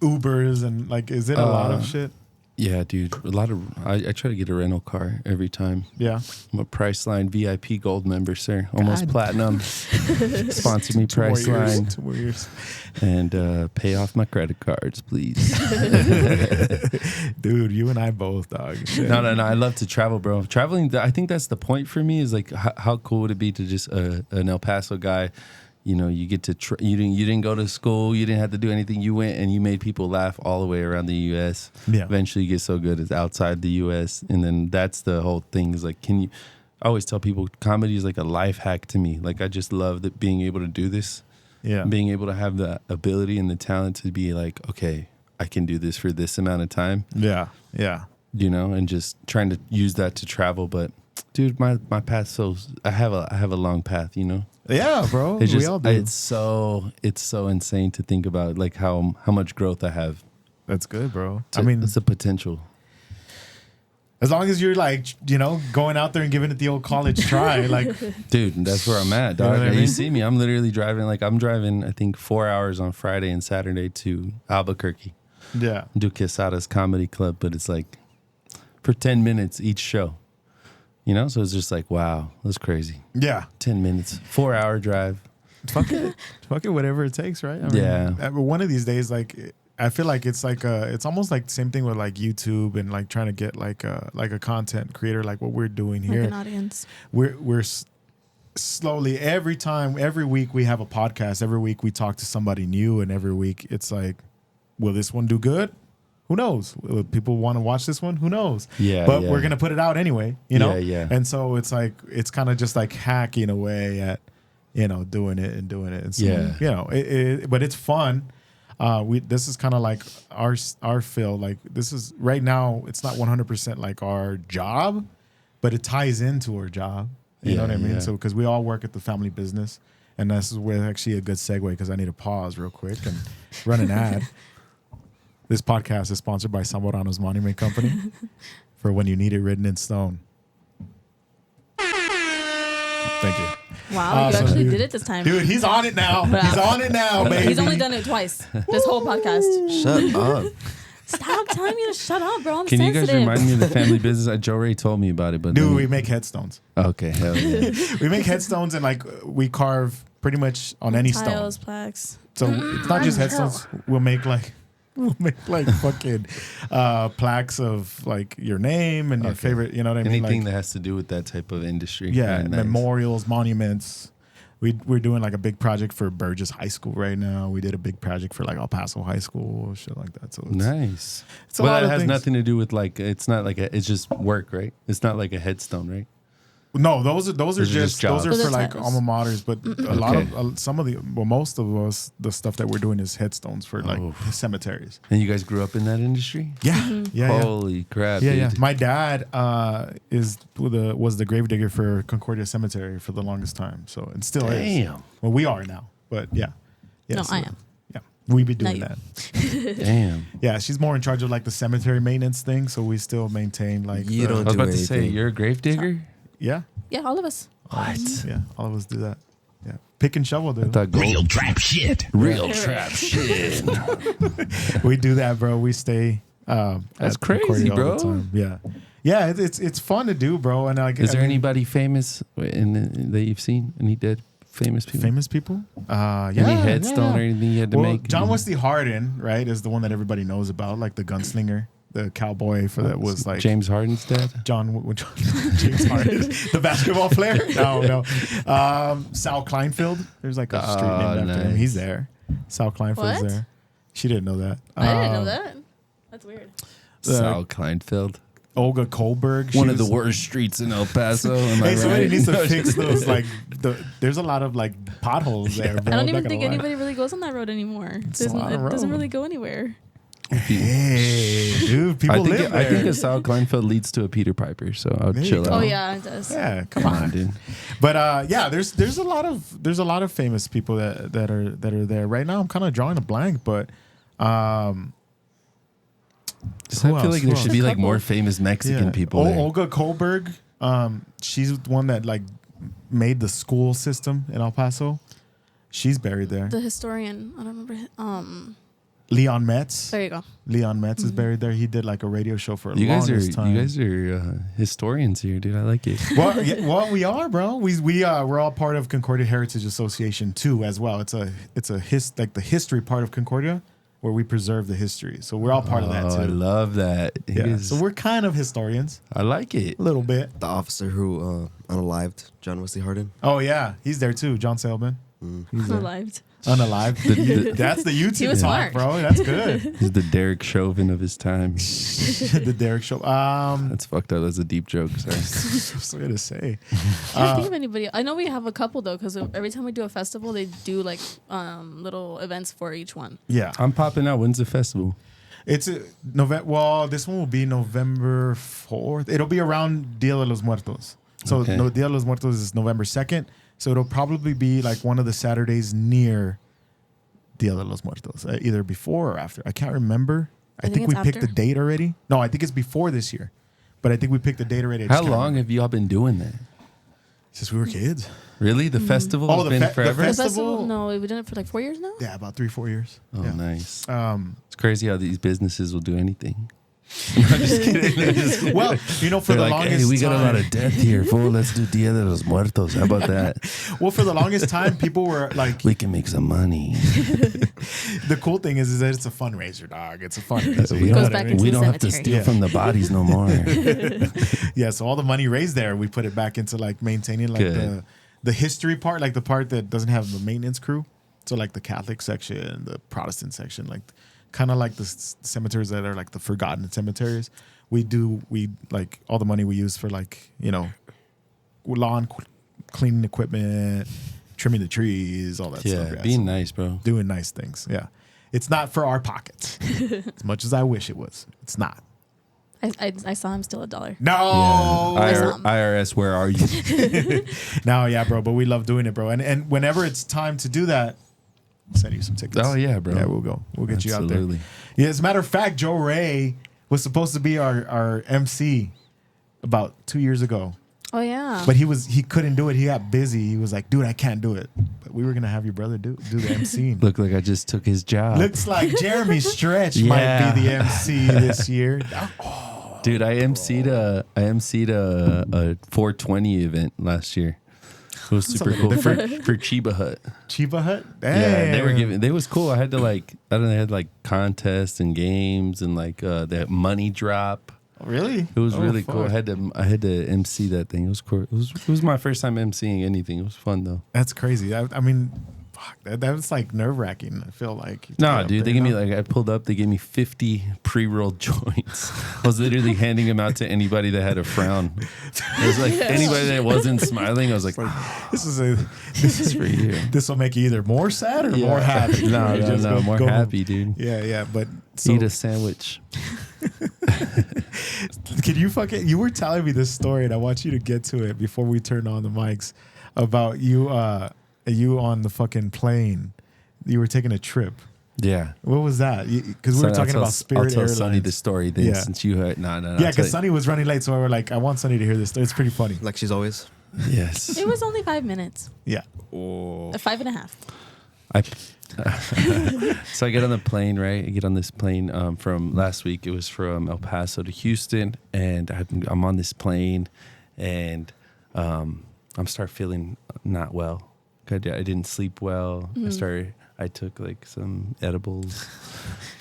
Ubers and like, is it a lot of shit? Yeah, dude. A lot of I try to get a rental car every time. Yeah. I'm a Priceline VIP Gold member, sir. Almost God. platinum. Sponsor me, Priceline. 2 more years. And pay off my credit cards, please. Dude, you and I both, dog. Shit. No. I love to travel, bro. Traveling, I think that's the point for me. Is like, how cool would it be to just an El Paso guy? You know, you get to you didn't go to school, you didn't have to do anything. You went and you made people laugh all the way around the U.S. Yeah. Eventually, you get so good it's outside the U.S. And then that's the whole thing. Is like, I always tell people, comedy is like a life hack to me. Like, I just love that being able to do this. Yeah. Being able to have the ability and the talent to be like, okay, I can do this for this amount of time. Yeah. Yeah. You know, and just trying to use that to travel. But dude, my path I have a long path, you know. Yeah, bro. It's just, we all do. it's so insane to think about, like how much growth I have. That's good, bro. I mean, it's the potential. as long as you're like, you know, going out there and giving it the old college try, like, Dude, that's where I'm at, You know dog. what I You mean? see me, I'm literally driving, I think 4 hours on Friday and Saturday to Albuquerque. yeah. Do Quesada's Comedy Club, but it's like for 10 minutes each show. You know, so it's just like, wow, that's crazy. Yeah. 10 minutes, 4 hour drive. Fuck it. Fuck it, whatever it takes, right? I mean, Yeah. One of these days, like, I feel like it's like it's almost like the same thing with like YouTube and like trying to get like a content creator, like what we're doing here. Like an audience. We're slowly, every week we have a podcast. Every week we talk to somebody new, and every week it's like, will this one do good? Who knows? Will people want to watch this one? Who knows? Yeah, But yeah. we're gonna put it out anyway, you know. Yeah. And so it's like it's kind of just like hacking away at, you know, doing it. And so, Yeah. you know, but it's fun. This is kind of like our field. Like this is right now. It's not 100% like our job, but it ties into our job. You know what I mean? Yeah. So because we all work at the family business, and this is where actually a good segue because I need to pause real quick and run an ad. This podcast is sponsored by Zamorano's Monument Company for when you need it written in stone. Thank you. Wow, you So, actually dude- did it this time. Dude, he's on it now. He's on it now, baby. He's only done it twice. This whole podcast. Shut up. Stop telling me to shut up, bro. I'm Can you sensitive. guys remind me of the family business? Joe Ray told me about it, but Dude, we make headstones. okay, hell yeah. We make headstones and like we carve pretty much on any Tiles, stone. plaques. So it's not just headstones. We'll make like fucking plaques of like your name and your favorite. You know what I mean? Anything Like, that has to do with that type of industry. yeah, Very nice. memorials, monuments. We're doing like a big project for Burgess High School right now. We did a big project for like El Paso High School, shit like that. So it's, Nice. it's a But lot that of has things. nothing to do with like, it's not like it's just work, right? It's not like a headstone, right? No, those are Those are just just those are jobs. Those for are like titles. alma maters, but a lot Okay. of some of the most of us the stuff that we're doing is headstones for like Oh. cemeteries. And you guys grew up in that industry? Yeah, yeah. Holy crap, Yeah, dude. yeah. My dad was the gravedigger for Concordia Cemetery for the longest time. So it still is. Damn. Well, we are now, but yeah. No, so, I am. Yeah, we be Not doing you. that. Damn. Yeah, she's more in charge of like the cemetery maintenance thing. So we still maintain like You the- don't I was do about to say, anything. you're a grave digger? Yeah, Yeah, all of us. What? yeah. All of us do that. Yeah, pick and shovel, I dude. thought Real trap shit. Real trap shit. We do that, bro. We stay. That's at crazy, Concordia all the bro. time. Yeah, yeah. It's fun to do, bro. And like, Is there I mean, anybody famous that you've seen? Any dead famous people? famous people? Yeah, Any headstone yeah. or anything you had to Well, make? John Wesley Hardin, right, is the one that everybody knows about, like the gunslinger, the cowboy for that was like James Harden's dead? James Harden, the basketball player. No. Sal Kleinfeld. There's like a street named after him. nice. He's there. Sal Kleinfeld's What? there. She didn't know that. I didn't know that. That's weird. Sal Kleinfeld. Olga Kohlberg. One she of the was- worst streets in El Paso. Am I Hey, somebody right? needs to fix those. Like, there's a lot of like potholes there. Bro. I don't I'm even not think gonna lie. anybody really goes on that road anymore. a It lot of doesn't road. really go anywhere. Hey, dude, people live I there. think a Sal Kleinfeld leads to a Peter Piper, so I'll There you chill go. out. Oh yeah, it does. Yeah, come Come on, on. dude. But yeah, there's a lot of famous people that are there right now. I'm kind of drawing a blank, but Just, Who I feel else? like Who there else? should be like Couple. more famous Mexican yeah. people. there. Olga Kohlberg, she's the one that like made the school system in El Paso. She's buried there. The historian, I don't remember. Leon Metz. There you go. Leon Metz is buried there. He did like a radio show for a longest time. You guys are historians here, dude. I like it. Well, we are, bro. We're all part of Concordia Heritage Association too, as well. It's like the history part of Concordia, where we preserve the history. So we're all part of that too. I love that. Yeah. So we're kind of historians. I like it A little bit. The officer who unalived John Wesley Hardin. Oh yeah, he's there too. John Sailman. He's there. Unalived. Unalived. That's the YouTube He was talk, smart. bro. That's good. He's the Derek Chauvin of his time. The Derek Show. That's fucked up. That's a deep joke. Sorry. Sorry to say. I can't think of anybody. I know we have a couple though, because every time we do a festival, they do like little events for each one. Yeah. I'm popping out. When's the festival? It's November. Well, this one will be November 4th. It'll be around Dia de los Muertos. So Okay. Dia de los Muertos is November 2nd. So it'll probably be like one of the Saturdays near Dia de los Muertos, either before or after. I can't remember. I think we it's picked after. the date already. No, I think it's before this year. But I think we picked the date already. I How just can't long remember. have you all been doing that? Since we were kids. Really? The festival has the been fe- the forever? The Festival? festival? No, we've been doing it for like 4 years now. Yeah, about 3-4 years. Oh, yeah. nice. Um, It's crazy how these businesses will do anything. No, I'm just kidding. well, for They're the like, longest hey, we got a lot time- of death here, fool. Let's do Dia de los Muertos. How about that? Well, for the longest time, people were like, We can make some money. the cool thing is that it's a fundraiser, dog. It's a fundraiser. We You know goes what I back mean? into We the don't have to cemetery. steal Yeah. from the bodies no more. Yeah, so all the money raised there, we put it back into like maintaining like Good. the history part, like the part that doesn't have the maintenance crew. So like the Catholic section, the Protestant section, like kind of like the cemeteries that are like the forgotten cemeteries. We like all the money we use for like, lawn cleaning equipment, trimming the trees, all that stuff. Yeah, being nice, bro. Doing nice things. Yeah. It's not for our pockets as much as I wish it was. It's not. I saw him steal $1. No. Yeah. IRS, where are you? No, yeah, bro. But we love doing it, bro. And whenever it's time to do that, I'll send you some tickets. Oh, yeah, bro. Yeah, we'll go. We'll get you out Absolutely. there. Yeah, as a matter of fact, Joe Ray was supposed to be our MC about 2 years ago. Oh yeah. But he couldn't do it. He got busy. He was like, dude, I can't do it. But we were gonna have your brother do the MC. Look like I just took his job. Looks like Jeramey Stretch Yeah. might be the MC this year. Dude, I emceed a 420 event last year. It was super cool for Chiba Hut. Chiba Hut? Yeah, they were Damn. giving. They was cool. I had to like, I don't know, they had like contests and games and like that money drop. Really? It was Oh, really cool. fuck. I had to MC that thing. It was cool. It was my first time MCing anything. It was fun though. That's crazy. I mean, fuck, that was like nerve wracking. I feel like. No, dude, they gave me like, I pulled up, they gave me 50 pre-rolled joints. I was literally handing them out to anybody that had a frown. It was like anybody that wasn't smiling, I was like, This is this is for you. this will make you either more sad or more happy. No, You no, just no, more go home. happy, dude. Yeah, but so, Eat a sandwich. can you were telling me this story and I want you to get to it before we turn on the mics about you on the fucking plane. You were taking a trip. Yeah. What was that? Because we were talking about Spirit I'll tell Airlines. Sonny the story then, Yeah. since you heard. No. Yeah, because Sonny was running late, so I were like, I want Sonny to hear this. It's pretty funny. Like she's always. Yes. It was only 5 minutes. Yeah. 5.5. So I get on the plane, right? I get on this plane from last week. It was from El Paso to Houston, and I'm on this plane, and I'm start feeling not well. I didn't sleep well. I took like some edibles,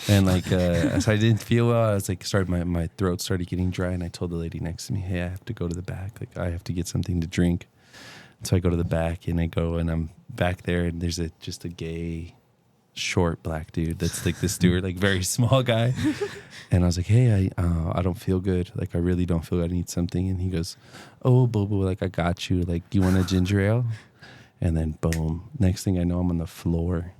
and like so I didn't feel well. I was like, my throat started getting dry, and I told the lady next to me, "Hey, I have to go to the back. Like I have to get something to drink." So I go to the back, and I go, and I'm back there, and there's just a gay, short black dude that's like the steward, like very small guy. And I was like, "Hey, I don't feel good. Like I really don't feel good. I need something." And he goes, "Oh, boo, like I got you. Like, do you want a ginger ale?" And then boom, next thing I know, I'm on the floor.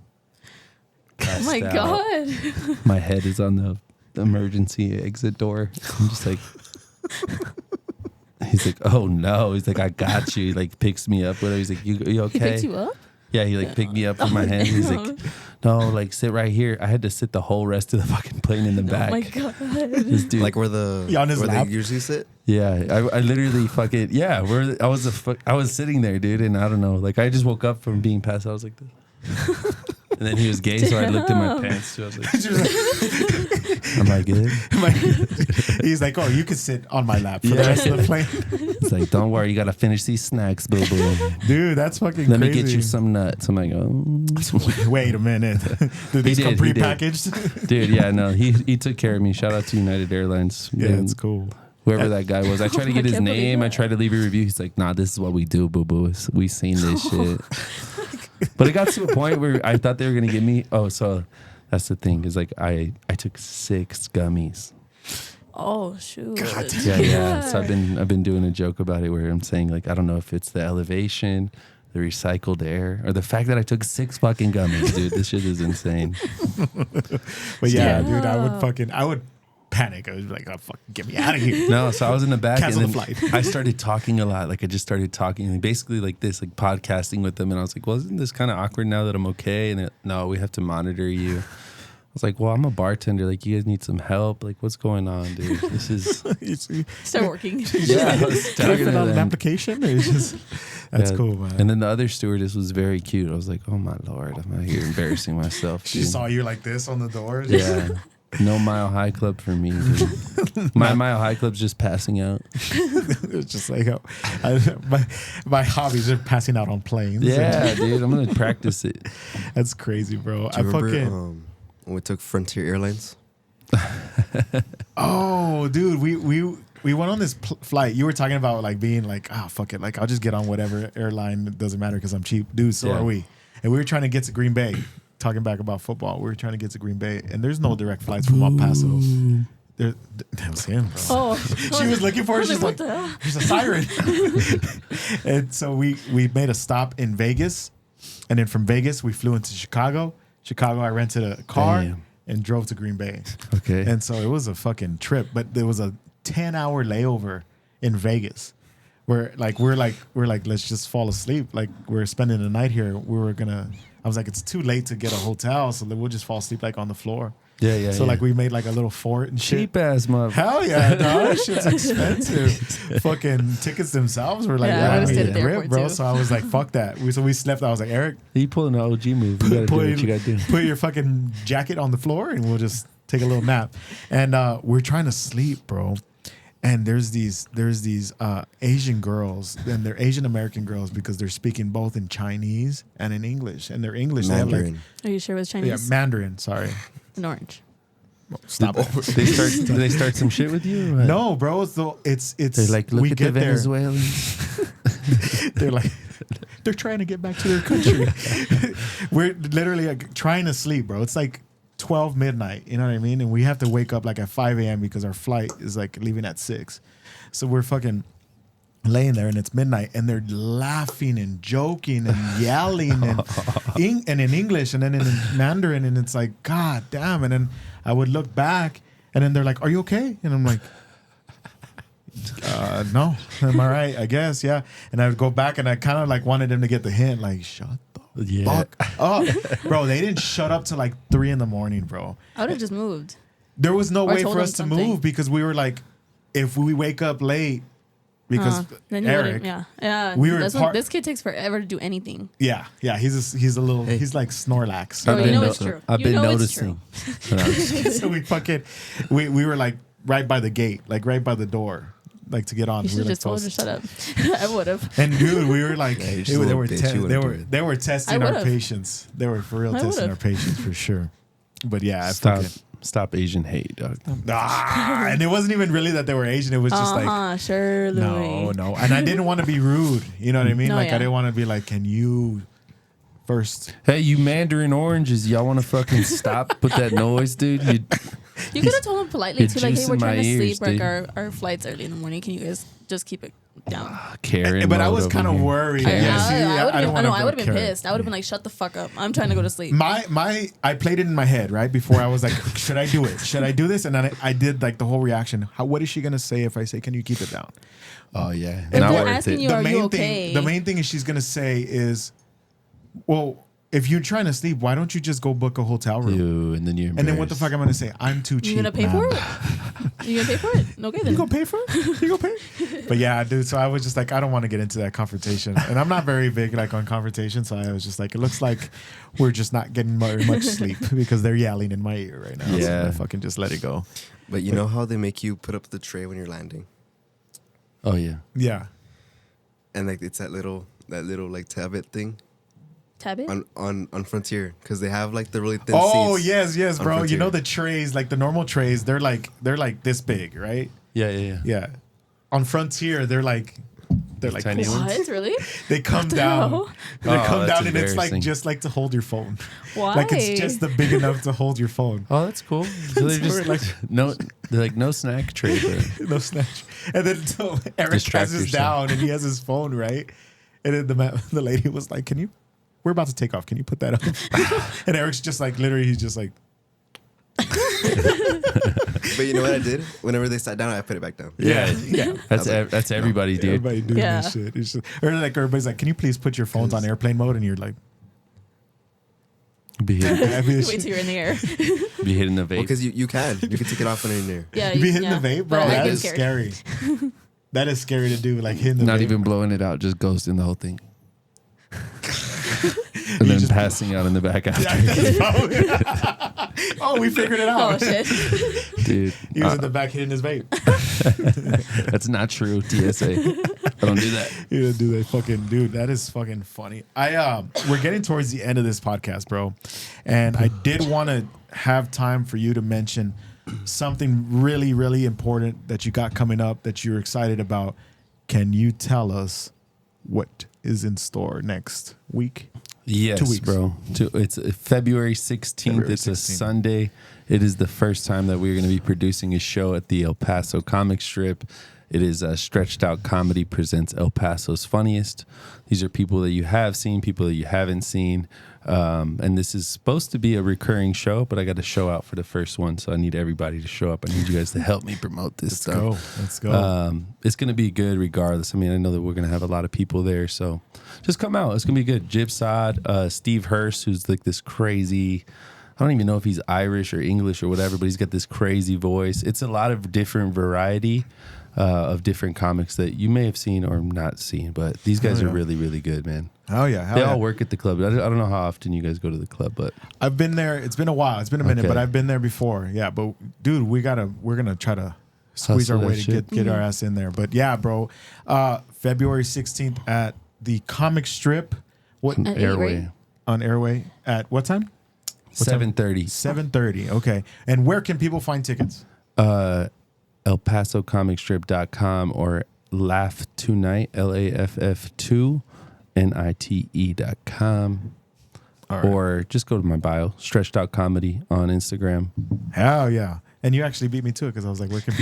Oh my Passed out. God. My head is on the emergency exit door. I'm just like, he's like, "Oh no." He's like, "I got you." He like picks me up. Whatever. He's like, you He okay? picked you up? Yeah, he like picked me up from my hand. He's like, no, like sit right here. I had to sit the whole rest of the fucking plane in the back. Oh my god. This dude, Like where on his lap? they usually sit. yeah, I literally fucking I was sitting there, dude, and I don't know, like I just woke up from being passed out. I was like this. And then he was gay, so I looked at my pants too. I was like, am I good? He's like, oh, you could sit on my lap for the rest of the plane. It's like, don't worry, you gotta finish these snacks, boo boo. Dude, that's fucking Let crazy. me get you some nuts. I'm like, oh. Wait a minute. Did these come he did. prepackaged? Dude, yeah, no, he took care of me. Shout out to United Airlines. Yeah, Man, that's cool. whoever that guy was. I tried to get his can't believe name. I that. tried to leave a review. He's like, nah, this is what we do, boo boo. We seen this shit. But it got to a point where I thought they were gonna give me. Oh, so that's the thing. Is like I took 6 gummies. Oh shoot. Yeah. So I've been doing a joke about it where I'm saying like I don't know if it's the elevation, the recycled air, or the fact that I took 6 fucking gummies, dude. This shit is insane. But yeah, dude, I would panic. I was like, oh, fuck, get me out of here. No, so I was in the back Cancel and the then flight. I started talking a lot. Like I just started talking, like, basically like this, like podcasting with them. And I was like, well, isn't this kind of awkward now that I'm okay? And no, we have to monitor you. I was like, well, I'm a bartender. Like, you guys need some help. Like, what's going on, dude? This is Start working. yeah. I was Can I talking fill to out an them. application? Or it's just, that's cool, man. And then the other stewardess was very cute. I was like, oh my Lord, I'm out here embarrassing myself. She dude. saw you like this on the door. Yeah. No Mile High Club for me, dude. My Mile High Club's just passing out. It's just like, my hobbies are passing out on planes. Yeah, dude. I'm going to practice it. That's crazy, bro. Do you remember when we took Frontier Airlines? Oh, dude, we went on this flight. You were talking about like being like, ah, fuck it, like I'll just get on whatever airline. It doesn't matter because I'm cheap, dude. So are we. And we were trying to get to Green Bay. Talking back about football, we were trying to get to Green Bay, and there's no direct flights from El Paso. That was him, bro. Oh, She was looking for it. She's like, what the hell? there's a siren. And so we made a stop in Vegas, and then from Vegas we flew into Chicago. I rented a car and drove to Green Bay. Okay. And so it was a fucking trip, but there was a 10-hour layover in Vegas. We're like, let's just fall asleep. Like we're spending the night here. I was like, it's too late to get a hotel, so we'll just fall asleep like on the floor. Yeah. So like we made like a little fort and shit. Cheap ass motherfucker. Hell yeah, no, shit's expensive. Fucking tickets themselves were like, Yeah, I would've stayed at the rip, airport, bro. too. So I was like, fuck that. So we slept. I was like, Eric, You pulling an OG move. You gotta do what you gotta do. put your fucking jacket on the floor and we'll just take a little nap. And we're trying to sleep, bro. And there's these Asian girls, and they're Asian American girls because they're speaking both in Chinese and in English. And their English, Mandarin. they have like, Are you sure it was yeah, Chinese? Mandarin. Sorry, An orange. stop it. Did they start some shit with you? Or what? No, bro. So it's. They're like, look we at the get there. Venezuelans. They're like, they're trying to get back to their country. We're literally like trying to sleep, bro. It's like 12 midnight, you know what I mean? And we have to wake up like at 5 a.m. because our flight is like leaving at 6. So we're fucking laying there and it's midnight and they're laughing and joking and yelling and in English and then in Mandarin, and it's like, God damn. And then I would look back and then they're like, are you okay? And I'm like, no, am I right? I guess, yeah. And I would go back and I kind of like wanted them to get the hint, like, shut the fuck up. Bro, they didn't shut up till like 3 a.m, bro. I would have just moved. There was no Or way told for them us to something. move because we were like, if we wake up late, because Then you Eric, wouldn't- yeah. we were This kid takes forever to do anything. yeah, he's a little, he's like Snorlax. Oh, you know no- it's true. I've You been know it's noticing. So we fucking, we were like right by the gate, like right by the door, like to get on. You We should were, have like, just told her shut up. I would have. And dude, we were like, Yeah, you're they just a were little bitch. You wouldn't do it. they were testing I our would've. patience. They were for real I testing would've. our patience for sure. But yeah, I fucking, Stop Asian hate, dog. and it wasn't even really that they were Asian. It was just like, Sure, Louis. no. And I didn't want to be rude. You know what I mean? No, Like yeah. I didn't want to be like, can you first? Hey, you Mandarin oranges, y'all want to fucking stop with that noise, dude? You could have told him politely You're too, like, hey, juicing we're trying my to ears, sleep. Like dude. our flight's early in the morning. Can you guys just keep it down? Karen, But I mode was over kind of here. worried. I don't wanna would have been Karen. pissed. I would have been like, shut the fuck up. I'm trying to go to sleep. I played it in my head right before. I was like, should I do it? Should I do this? And then I did like the whole reaction. What is she gonna say if I say, can you keep it down? Oh yeah. If Not they're worth asking it. you, are you okay? The main thing is she's gonna say is, Well, if you're trying to sleep, why don't you just go book a hotel room? And then you're And then what the fuck I'm gonna say? I'm too cheap. You gonna pay for it? You gonna pay for it? Okay, then. You gonna pay for it? You gonna pay? But yeah, dude. So I was just like, I don't want to get into that confrontation, and I'm not very big like on confrontation. So I was just like, it looks like we're just not getting very much sleep because they're yelling in my ear right now. Yeah, so I fucking just let it go. But you know how they make you put up the tray when you're landing, Oh yeah. Yeah. and like it's that little like tablet thing Tab it? on Frontier because they have like the really thin Oh seats. yes, on bro. You Frontier. know the trays, like the normal trays, they're like this big, right? Yeah. Yeah. On Frontier, they're like Tiny this. ones? What? Really? They come What the down. hell? They Oh, come that's down, and it's like embarrassing. just like to hold your phone. Why? Like it's just the big enough to hold your phone. Oh, that's cool. So they're just Like- they're like no snack tray. But No snatch. And then so Eric Distract has his yourself. down and he has his phone, right? And then the lady was like, we're about to take off. Can you put that up? And Eric's just like, literally, he's just like, But you know what I did? Whenever they sat down, I put it back down. yeah. that's everybody, dude. Everybody doing Yeah. this shit. It's just, or like everybody's like, can you please put your phones on airplane mode? And you're like, Be hitting, I mean, Wait till you're in the air. be hitting the vape. Because you can take it off when you're in there. Yeah, you be hitting yeah. the vape, But bro. I That get is scared. scary. That is scary to do, like hitting the Not vape. even blowing it out, just ghosting the whole thing. And then just- passing out in the back after. Oh, we figured it Oh out. shit! Dude, He was in the back hitting his vape. that's not true. TSA. I don't do that. You don't do that, fucking dude. That is fucking funny. We're getting towards the end of this podcast, bro, and I did want to have time for you to mention something really, really important that you got coming up that you're excited about. Can you tell us what is in store next week? Yes, 2 weeks. bro. It's February 16th. February It's a 16th. Sunday. It is the first time that we're going to be producing a show at the El Paso Comic Strip. It is Stretched Out Comedy presents El Paso's Funniest. These are people that you have seen, people that you haven't seen. And this is supposed to be a recurring show, but I got to show out for the first one. So I need everybody to show up. I need you guys to help me promote this stuff. Let's go. It's going to be good regardless. I mean, I know that we're going to have a lot of people there. So just come out. It's going to be good. Jib Saad, Steve Hurst, who's like this crazy, I don't even know if he's Irish or English or whatever, but he's got this crazy voice. It's a lot of different variety of different comics that you may have seen or not seen. But these guys are really, really good, man. Oh yeah, They all work at the club. I don't know how often you guys go to the club, but I've been there. It's been a while. It's been a minute, Okay. but I've been there before. Yeah, but dude, we're gonna try to squeeze Hustle our way that to shit. get our ass in there. But yeah, bro, February 16th at the Comic Strip. What At 8, Airway. right? on Airway at what time? 7:30. 7:30. Okay. And where can people find tickets? ElPasoComicStrip.com or Laugh Tonight, LAFF2 NITE.com. All right. Or just go to my bio, Stretched Out Comedy on Instagram. Hell yeah. And you actually beat me to it because I was like, where can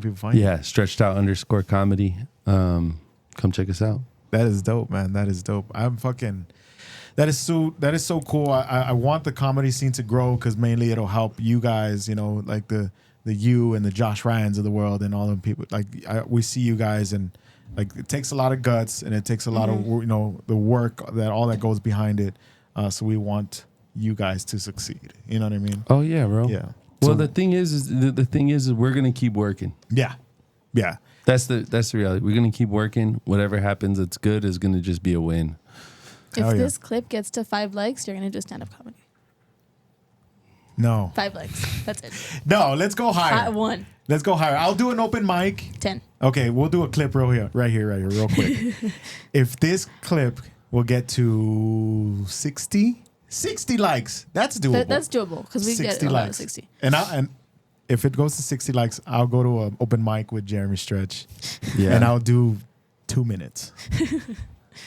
people find you? Yeah, Stretched Out _comedy. Come check us out. That is dope, man. That is dope. That is so cool. I want the comedy scene to grow because mainly it'll help you guys, you know, like the you and the Josh Ryans of the world and all them people. Like we see you guys, and like it takes a lot of guts and it takes a lot of, you know, the work that all that goes behind it. So we want you guys to succeed. You know what I mean? Oh yeah, bro. Yeah. Well, So- the thing is we're gonna keep working. Yeah. Yeah. That's the reality. We're gonna keep working. Whatever happens, that's good. Is gonna just be a win. If Hell yeah. this clip gets to 5 likes, you're gonna do stand-up comedy. No. 5 likes. That's it. No, let's go higher. 1, Let's go higher. I'll do an open mic. 10. Okay, we'll do a clip right here, real quick. If this clip will get to 60 likes, that's doable. That's doable because we get 60 a lot of likes. 60. And if it goes to 60 likes, I'll go to an open mic with Jeramey Stretch. Yeah. And I'll do 2 minutes.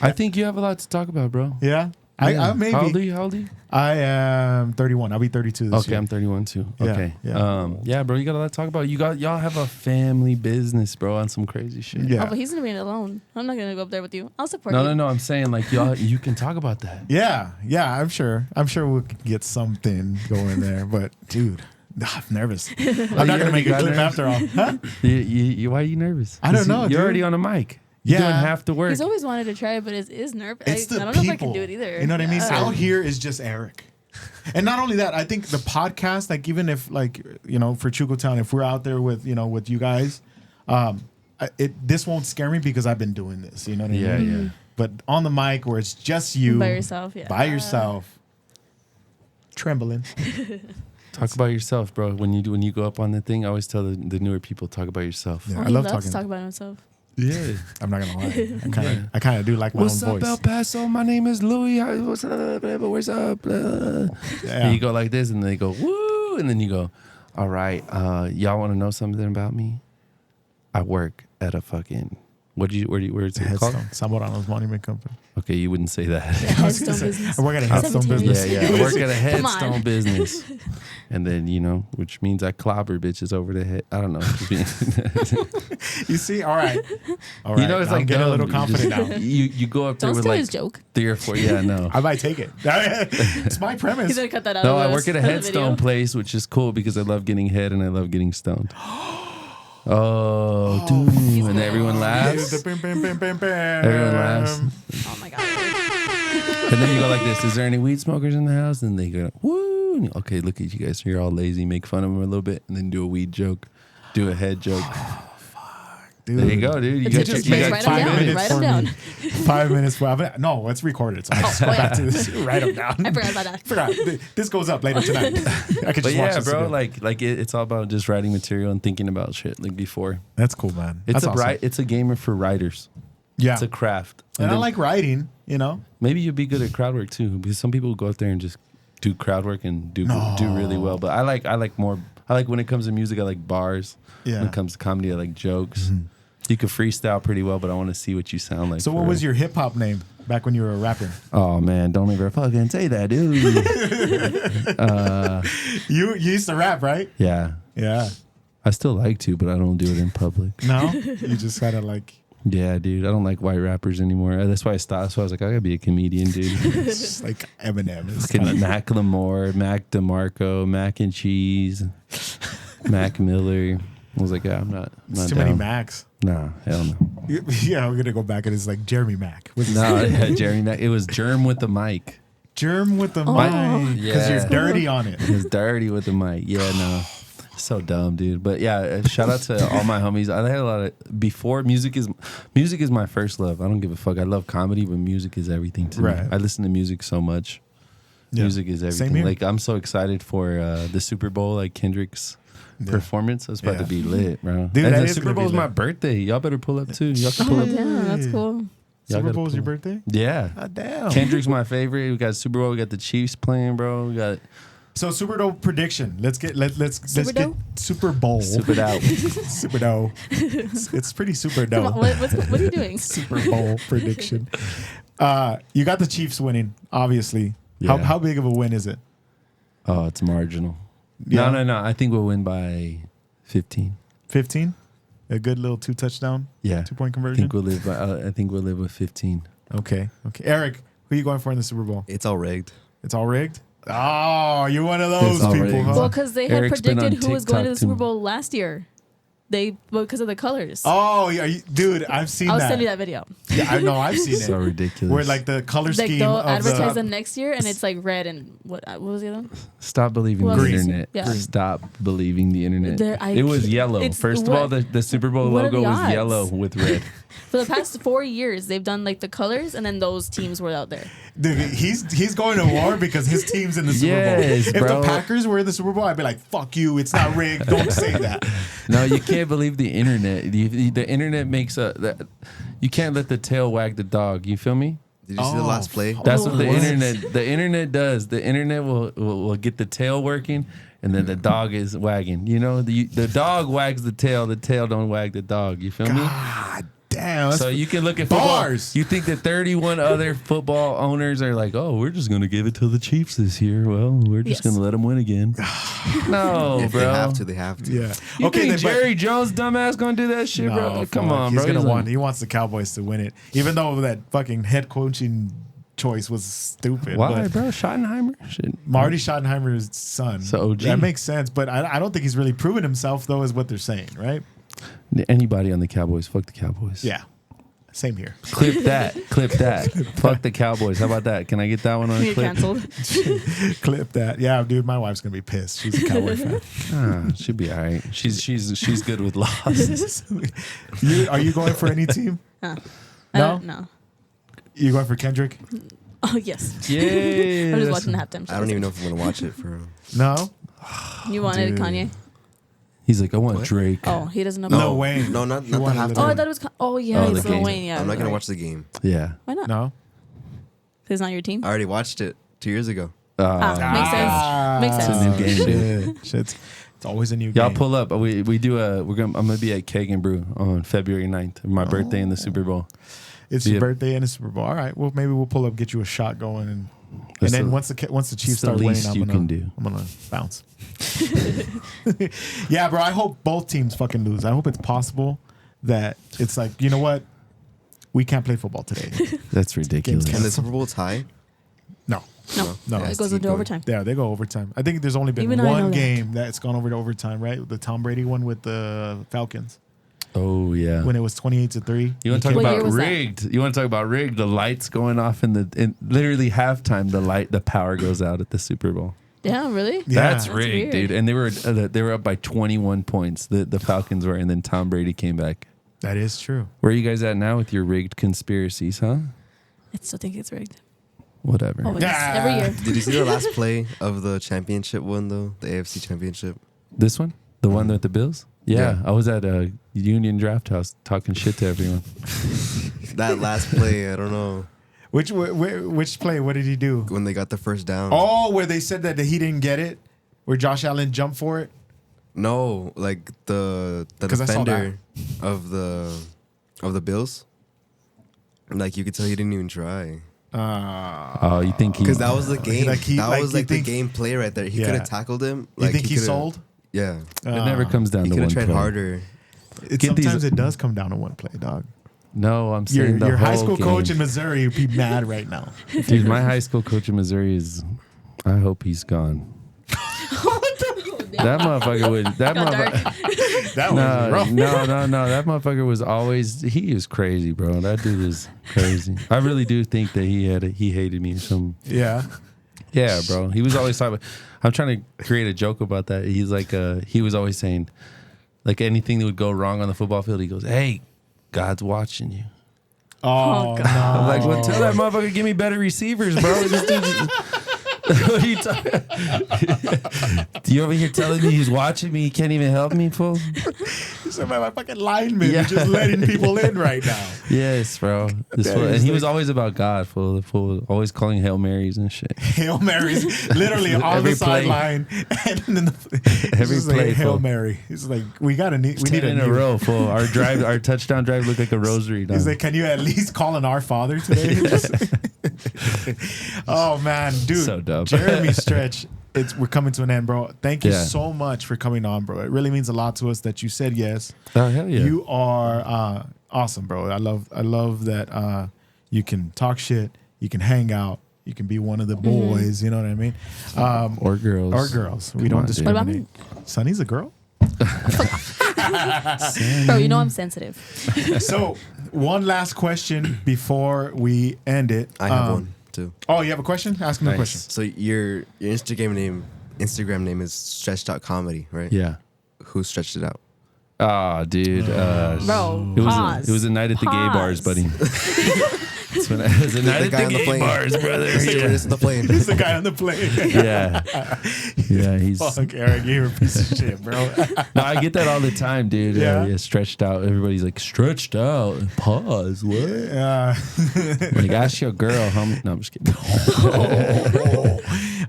I think you have a lot to talk about, bro. Yeah? Yeah. I maybe. How old are you? I am 31. I'll be 32 this Okay, year. I'm 31 too. Yeah, Okay. yeah. Bro, you got a lot to talk about. Y'all have a family business, bro, on some crazy shit. Yeah. Oh, but he's gonna be alone. I'm not gonna go up there with you. I'll support you. No. I'm saying like you can talk about that. Yeah, I'm sure we could get something going there. But dude, I'm nervous. I'm not gonna make a clip after all. Huh? You why are you nervous? I don't 'Cause know, You're dude. already on a mic. You're doing half the work. He's always wanted to try it, but it's nerve. It's I the don't people. know if I can do it either. You know what I mean? Out here is just Eric. And not only that, I think the podcast, like even if like, you know, for Chuco Town, if we're out there with, you know, with you guys, this won't scare me because I've been doing this. You know what I mean? Yeah. But on the mic where it's just you. By yourself, yeah. By yourself. Trembling. Talk about yourself, bro. When you go up on the thing, I always tell the newer people, talk about yourself. Yeah, Oh, I he love loves talking. to talk about himself. Yeah. I'm not gonna lie. I kind of do like my What's own up, voice. El Paso? My name is Louis. What's up? Where's up? Yeah. And you go like this, and they go woo, and then you go, all right. Y'all want to know something about me? I work at a fucking where is it called? Headstone. Samorano's Monument Company. Okay, you wouldn't say that. Headstone business. I work at a headstone Cemetery. business. Yeah, I work at a Come on. headstone business. And then, you know, which means I clobber bitches over the head. I don't know. You see? All right. You know, it's I'm like getting a little dumb. confident You now. just- You go up there Don't with steal like his joke. 3 or 4. Yeah, no. I might take it. It's my premise. He's gonna cut that out. No, of I the- work at a of the headstone video. place, which is cool because I love getting head and I love getting stoned. Oh, dude. And everyone laughs. Everyone laughs. Oh my god. And then you go like this, is there any weed smokers in the house? And they go, woo. And okay, look at you guys. You're all lazy. Make fun of them a little bit and then do a weed joke. Do a head joke. Dude. There you go, dude. You It's got just your, you write got 2 them down. minutes. Write them down. 5 minutes. No, let's record it. So let's go back to this. Write them down. I forgot about that. Forgot. This goes up later tonight. I could But just watch yeah, this bro, again. like it's all about just writing material and thinking about shit like before. That's cool, man. It's That's awesome. It's a gamer for writers. Yeah. It's a craft. And I then like writing, you know? maybe you'd be good at crowd work too, because some people go out there and just do crowd work and do really well. But I like when it comes to music, I like bars. Yeah. When it comes to comedy, I like jokes. You can freestyle pretty well, but I want to see what you sound like. So what was your hip hop name back when you were rapping? Oh man, don't ever fucking say that, dude. You used to rap, right? Yeah. Yeah. I still like to, but I don't do it in public. No? You just kind of like, Yeah, dude. I don't like white rappers anymore. That's why I stopped. That's why I was like, I gotta be a comedian, dude. just like Eminem. It's Fucking kinda- Mac Lamore, Mac DeMarco, Mac and Cheese, Mac Miller. I was like, yeah, I'm not It's too down. many Macs. Nah, hell no. Yeah, we're going to go back and it's like Jeramey Mac. No, yeah, Jeremy Mac. It was Germ with the mic. Germ with the mic. Because Yeah. you're dirty on it. It was dirty with the mic. Yeah, no. So dumb, dude. But yeah, shout out to all my homies. I had a lot of before music is my first love. I don't give a fuck. I love comedy, but music is everything to me. Right. I listen to music so much. Yeah. Music is Same everything. here. Like I'm so excited for the Super Bowl, like Kendrick's performance. It's about to be lit, bro. Dude, and that the is Super gonna be Bowl's my lit. birthday. Y'all better pull up too. Y'all can pull Oh up. damn, that's cool. Y'all Super gotta Bowl's your pull up. birthday? Yeah. God damn. Kendrick's my favorite. We got Super Bowl. We got the Chiefs playing, bro. We got So Super Bowl prediction. Let's get get Super Bowl. Super out. Super Bowl. It's pretty super Come on, dope. what are you doing? Super Bowl prediction. You got the Chiefs winning, obviously. Yeah. How big of a win is it? Oh, it's marginal. Yeah. No. I think we'll win by 15. 15? A good little 2 touchdown, Yeah. 2-point I conversion. think we'll live. I think we'll live with 15. Okay. Eric, who are you going for in the Super Bowl? It's all rigged. It's all rigged. Oh, you're one of those It's all people, rigged. huh? Well, because they had Eric's been on predicted who was going to the TikTok Super too. Bowl last year. Because of the colors. Oh, yeah, dude, I've seen I'll that. send you that video. Yeah, I know, I've seen So it. ridiculous. Where like the color Like scheme they'll of advertise the them next year, and it's like red and what was the other one? Stop believing Well, the Green. internet. Yeah. Green. Stop believing the internet. It was yellow. it's- First of what- all, the Super Bowl what are logo the was odds? yellow with red. For the past 4 years, they've done like the colors, and then those teams were out there. Dude, he's going to war because his team's in the Super Yes, Bowl. If bro. the Packers were in the Super Bowl, I'd be like, "Fuck you! It's not rigged. Don't say that." No, you can't believe the internet. The internet makes you can't let the tail wag the dog. You feel me? Did you see the last play? That's what the What? internet does. The internet will get the tail working, and then the dog is wagging. You know, the dog wags the tail don't wag the dog. You feel me? God damn. So you can look at football. Bars. You think that 31 other football owners are like, oh, we're just going to give it to the Chiefs this year. Well, we're just Yes. going to let them win again. No, If bro. they have to, they have to. Yeah. You Okay, think then, Jerry Jones, dumbass, going to do that shit, bro? Like, come fuck. on, He's bro. gonna He's want. like- He wants the Cowboys to win it, even though that fucking head coaching choice was stupid. Why, but bro? Schottenheimer? Shit. Marty Schottenheimer's son. So OG. That makes sense, but I don't think he's really proven himself, though, is what they're saying, right? Anybody on the Cowboys, fuck the Cowboys. Yeah. Same here. Clip that. Fuck the Cowboys. How about that? Can I get that one on a You're clip? canceled. Clip that. Yeah, dude, my wife's gonna be pissed. She's a Cowboy fan. She'll be all right. She's good with losses. Are you going for any team? No? No. You going for Kendrick? Oh, yes. Yeah. I'm just watching the halftime show. I don't even know if I'm gonna watch it for. No. You wanted Dude. Kanye? He's like, I want What? Drake. Oh, he doesn't know. No, Wayne. No, not You the wanted halftime. Oh, I thought it was. Oh, yeah, Oh, it's the Lil game. Wayne. Yeah, I'm not gonna right. watch the game. Yeah. Why not? No. It's not your team. I already watched it 2 years ago. Makes sense. Makes It's a sense. new game. Shit. It's always a new Y'all game. pull up. I'm gonna be at Keg and Brew on February 9th. My birthday in the Super Bowl. It's your birthday and the Super Bowl. All right. Well, maybe we'll pull up, get you a shot going, and then once the Chiefs start winning, I'm gonna bounce. Yeah, bro. I hope both teams fucking lose. I hope it's possible that it's like, you know what, we can't play football today. That's ridiculous. Can the Super Bowl tie? No. No. No. It goes into overtime. Yeah, they go overtime. I think there's only been Even I know one that. game that's gone over to overtime, right? The Tom Brady one with the Falcons Oh yeah. when it was 28-3. You want to talk What year about was that? rigged? You want to talk about rigged? The lights going off in literally halftime. The power goes out at the Super Bowl. Yeah, really? Yeah. That's rigged, weird. dude. And they were up by 21 points. The Falcons were, and then Tom Brady came back. That is true. Where are you guys at now with your rigged conspiracies, huh? I still think it's rigged. Whatever. Always. Yeah. Every year. Did you see the last play of the championship one though? The AFC championship. This one, the one with the Bills. Yeah, Yeah. I was at a Union Draft House talking shit to everyone. That last play, I don't know. Which play? What did he do? When they got the first down. Oh, where they said that he didn't get it, where Josh Allen jumped for it. No, like the 'Cause I saw defender of the Bills. Like you could tell he didn't even try. Oh, you think he? Because that was the game. Like he- that like was you like the think- game play right there. He Yeah. could have tackled him. You Like think he coulda- sold? Yeah. It never comes down He to could one have tried play. harder. Get these- Sometimes it does come down to one play, dog. No, I'm saying Your the high whole school game. coach in Missouri would be mad right now. Dude, my high school coach in Missouri is. I hope he's gone. That motherfucker would. That Got motherfucker. dark. That was rough. No. That motherfucker was always. He is crazy, bro. That dude is crazy. I really do think that he hated me or something. Yeah. Yeah, bro. He was always talking. I'm trying to create a joke about that. He's like, he was always saying, like anything that would go wrong on the football field, he goes, "Hey, God's watching you." Oh, God. I'm like, well, tell that motherfucker to give me better receivers, bro. This dude- what are you talking? Do you over here telling me he's watching me? He can't even help me, fool. no! My fucking lineman Yeah. is just letting people in right now. Yes, bro. This That fool, and is he was like- always about God, fool. The fool always calling Hail Marys and shit. Hail Marys, literally on Every the play. sideline, and then Every just play, like, Hail fool. Mary. He's like, we need 10 a in a new- row, fool. Our touchdown drive looked like a rosary. Dog. He's like, can you at least call an Our Father today? Oh man, dude, So dumb. Jeramey Stretch. We're coming to an end, bro. Thank you Yeah. so much for coming on, bro. It really means a lot to us that you said yes. Oh hell yeah! You are awesome, bro. I love that you can talk shit, you can hang out, you can be one of the boys. You know what I mean? or girls. Or girls. We Come don't on, dude. discriminate. Sonny's a girl. Bro, you know I'm sensitive. So one last question before we end it. I have one too. Oh, you have a question? Ask me a Nice. question. So your Instagram name is stretch.comedy, right? Yeah. Who stretched it out? Oh, dude. Bro, It was pause. it was a night at the gay bars, Pause. buddy. It was a night The at guy the on the gay plane. bars, brother. Say Yeah. this is the plane. He's the guy on the plane. Yeah, he's. Fuck, Eric, you're a piece of shit, bro. No, I get that all the time, dude. Yeah? Stretched out. Everybody's like stretched out. Pause. What? Like ask your girl how many. No, I'm just kidding.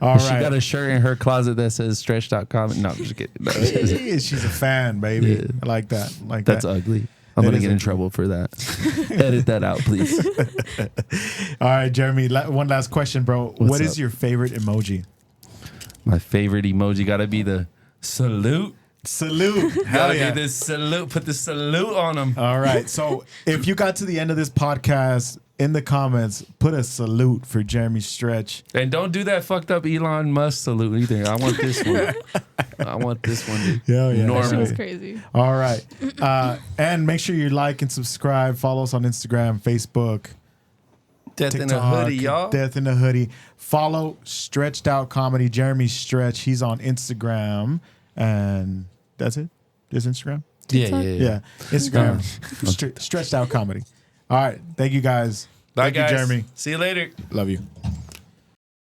All She right. got a shirt in her closet that says stretch.com. No, I'm just kidding. No, She's a fan, baby. Yeah. I like that. Like that's that. ugly. I'm That gonna is get in ugly. trouble for that. Edit that out, please. All right, Jeramey. One last question, bro. What's What is up? your favorite emoji? My favorite emoji gotta be the salute. Salute. Hell Gotta yeah. be this salute. Put the salute on them. All right. So if you got to the end of this podcast, in the comments, put a salute for Jeramey Stretch. And don't do that fucked up Elon Musk salute either. I want this one. I want this one to Yeah. That shit normal. was crazy. All right. And make sure you like and subscribe. Follow us on Instagram, Facebook, Death in a TikTok, hoodie, y'all. Death in a Hoodie. Follow Stretched Out Comedy, Jeramey Stretch. He's on Instagram. And that's it? Just Instagram? Yeah. Instagram, Stretched Out Comedy. All right. Thank you guys. Bye, Thank guys. you, Jeramey. See you later. Love you.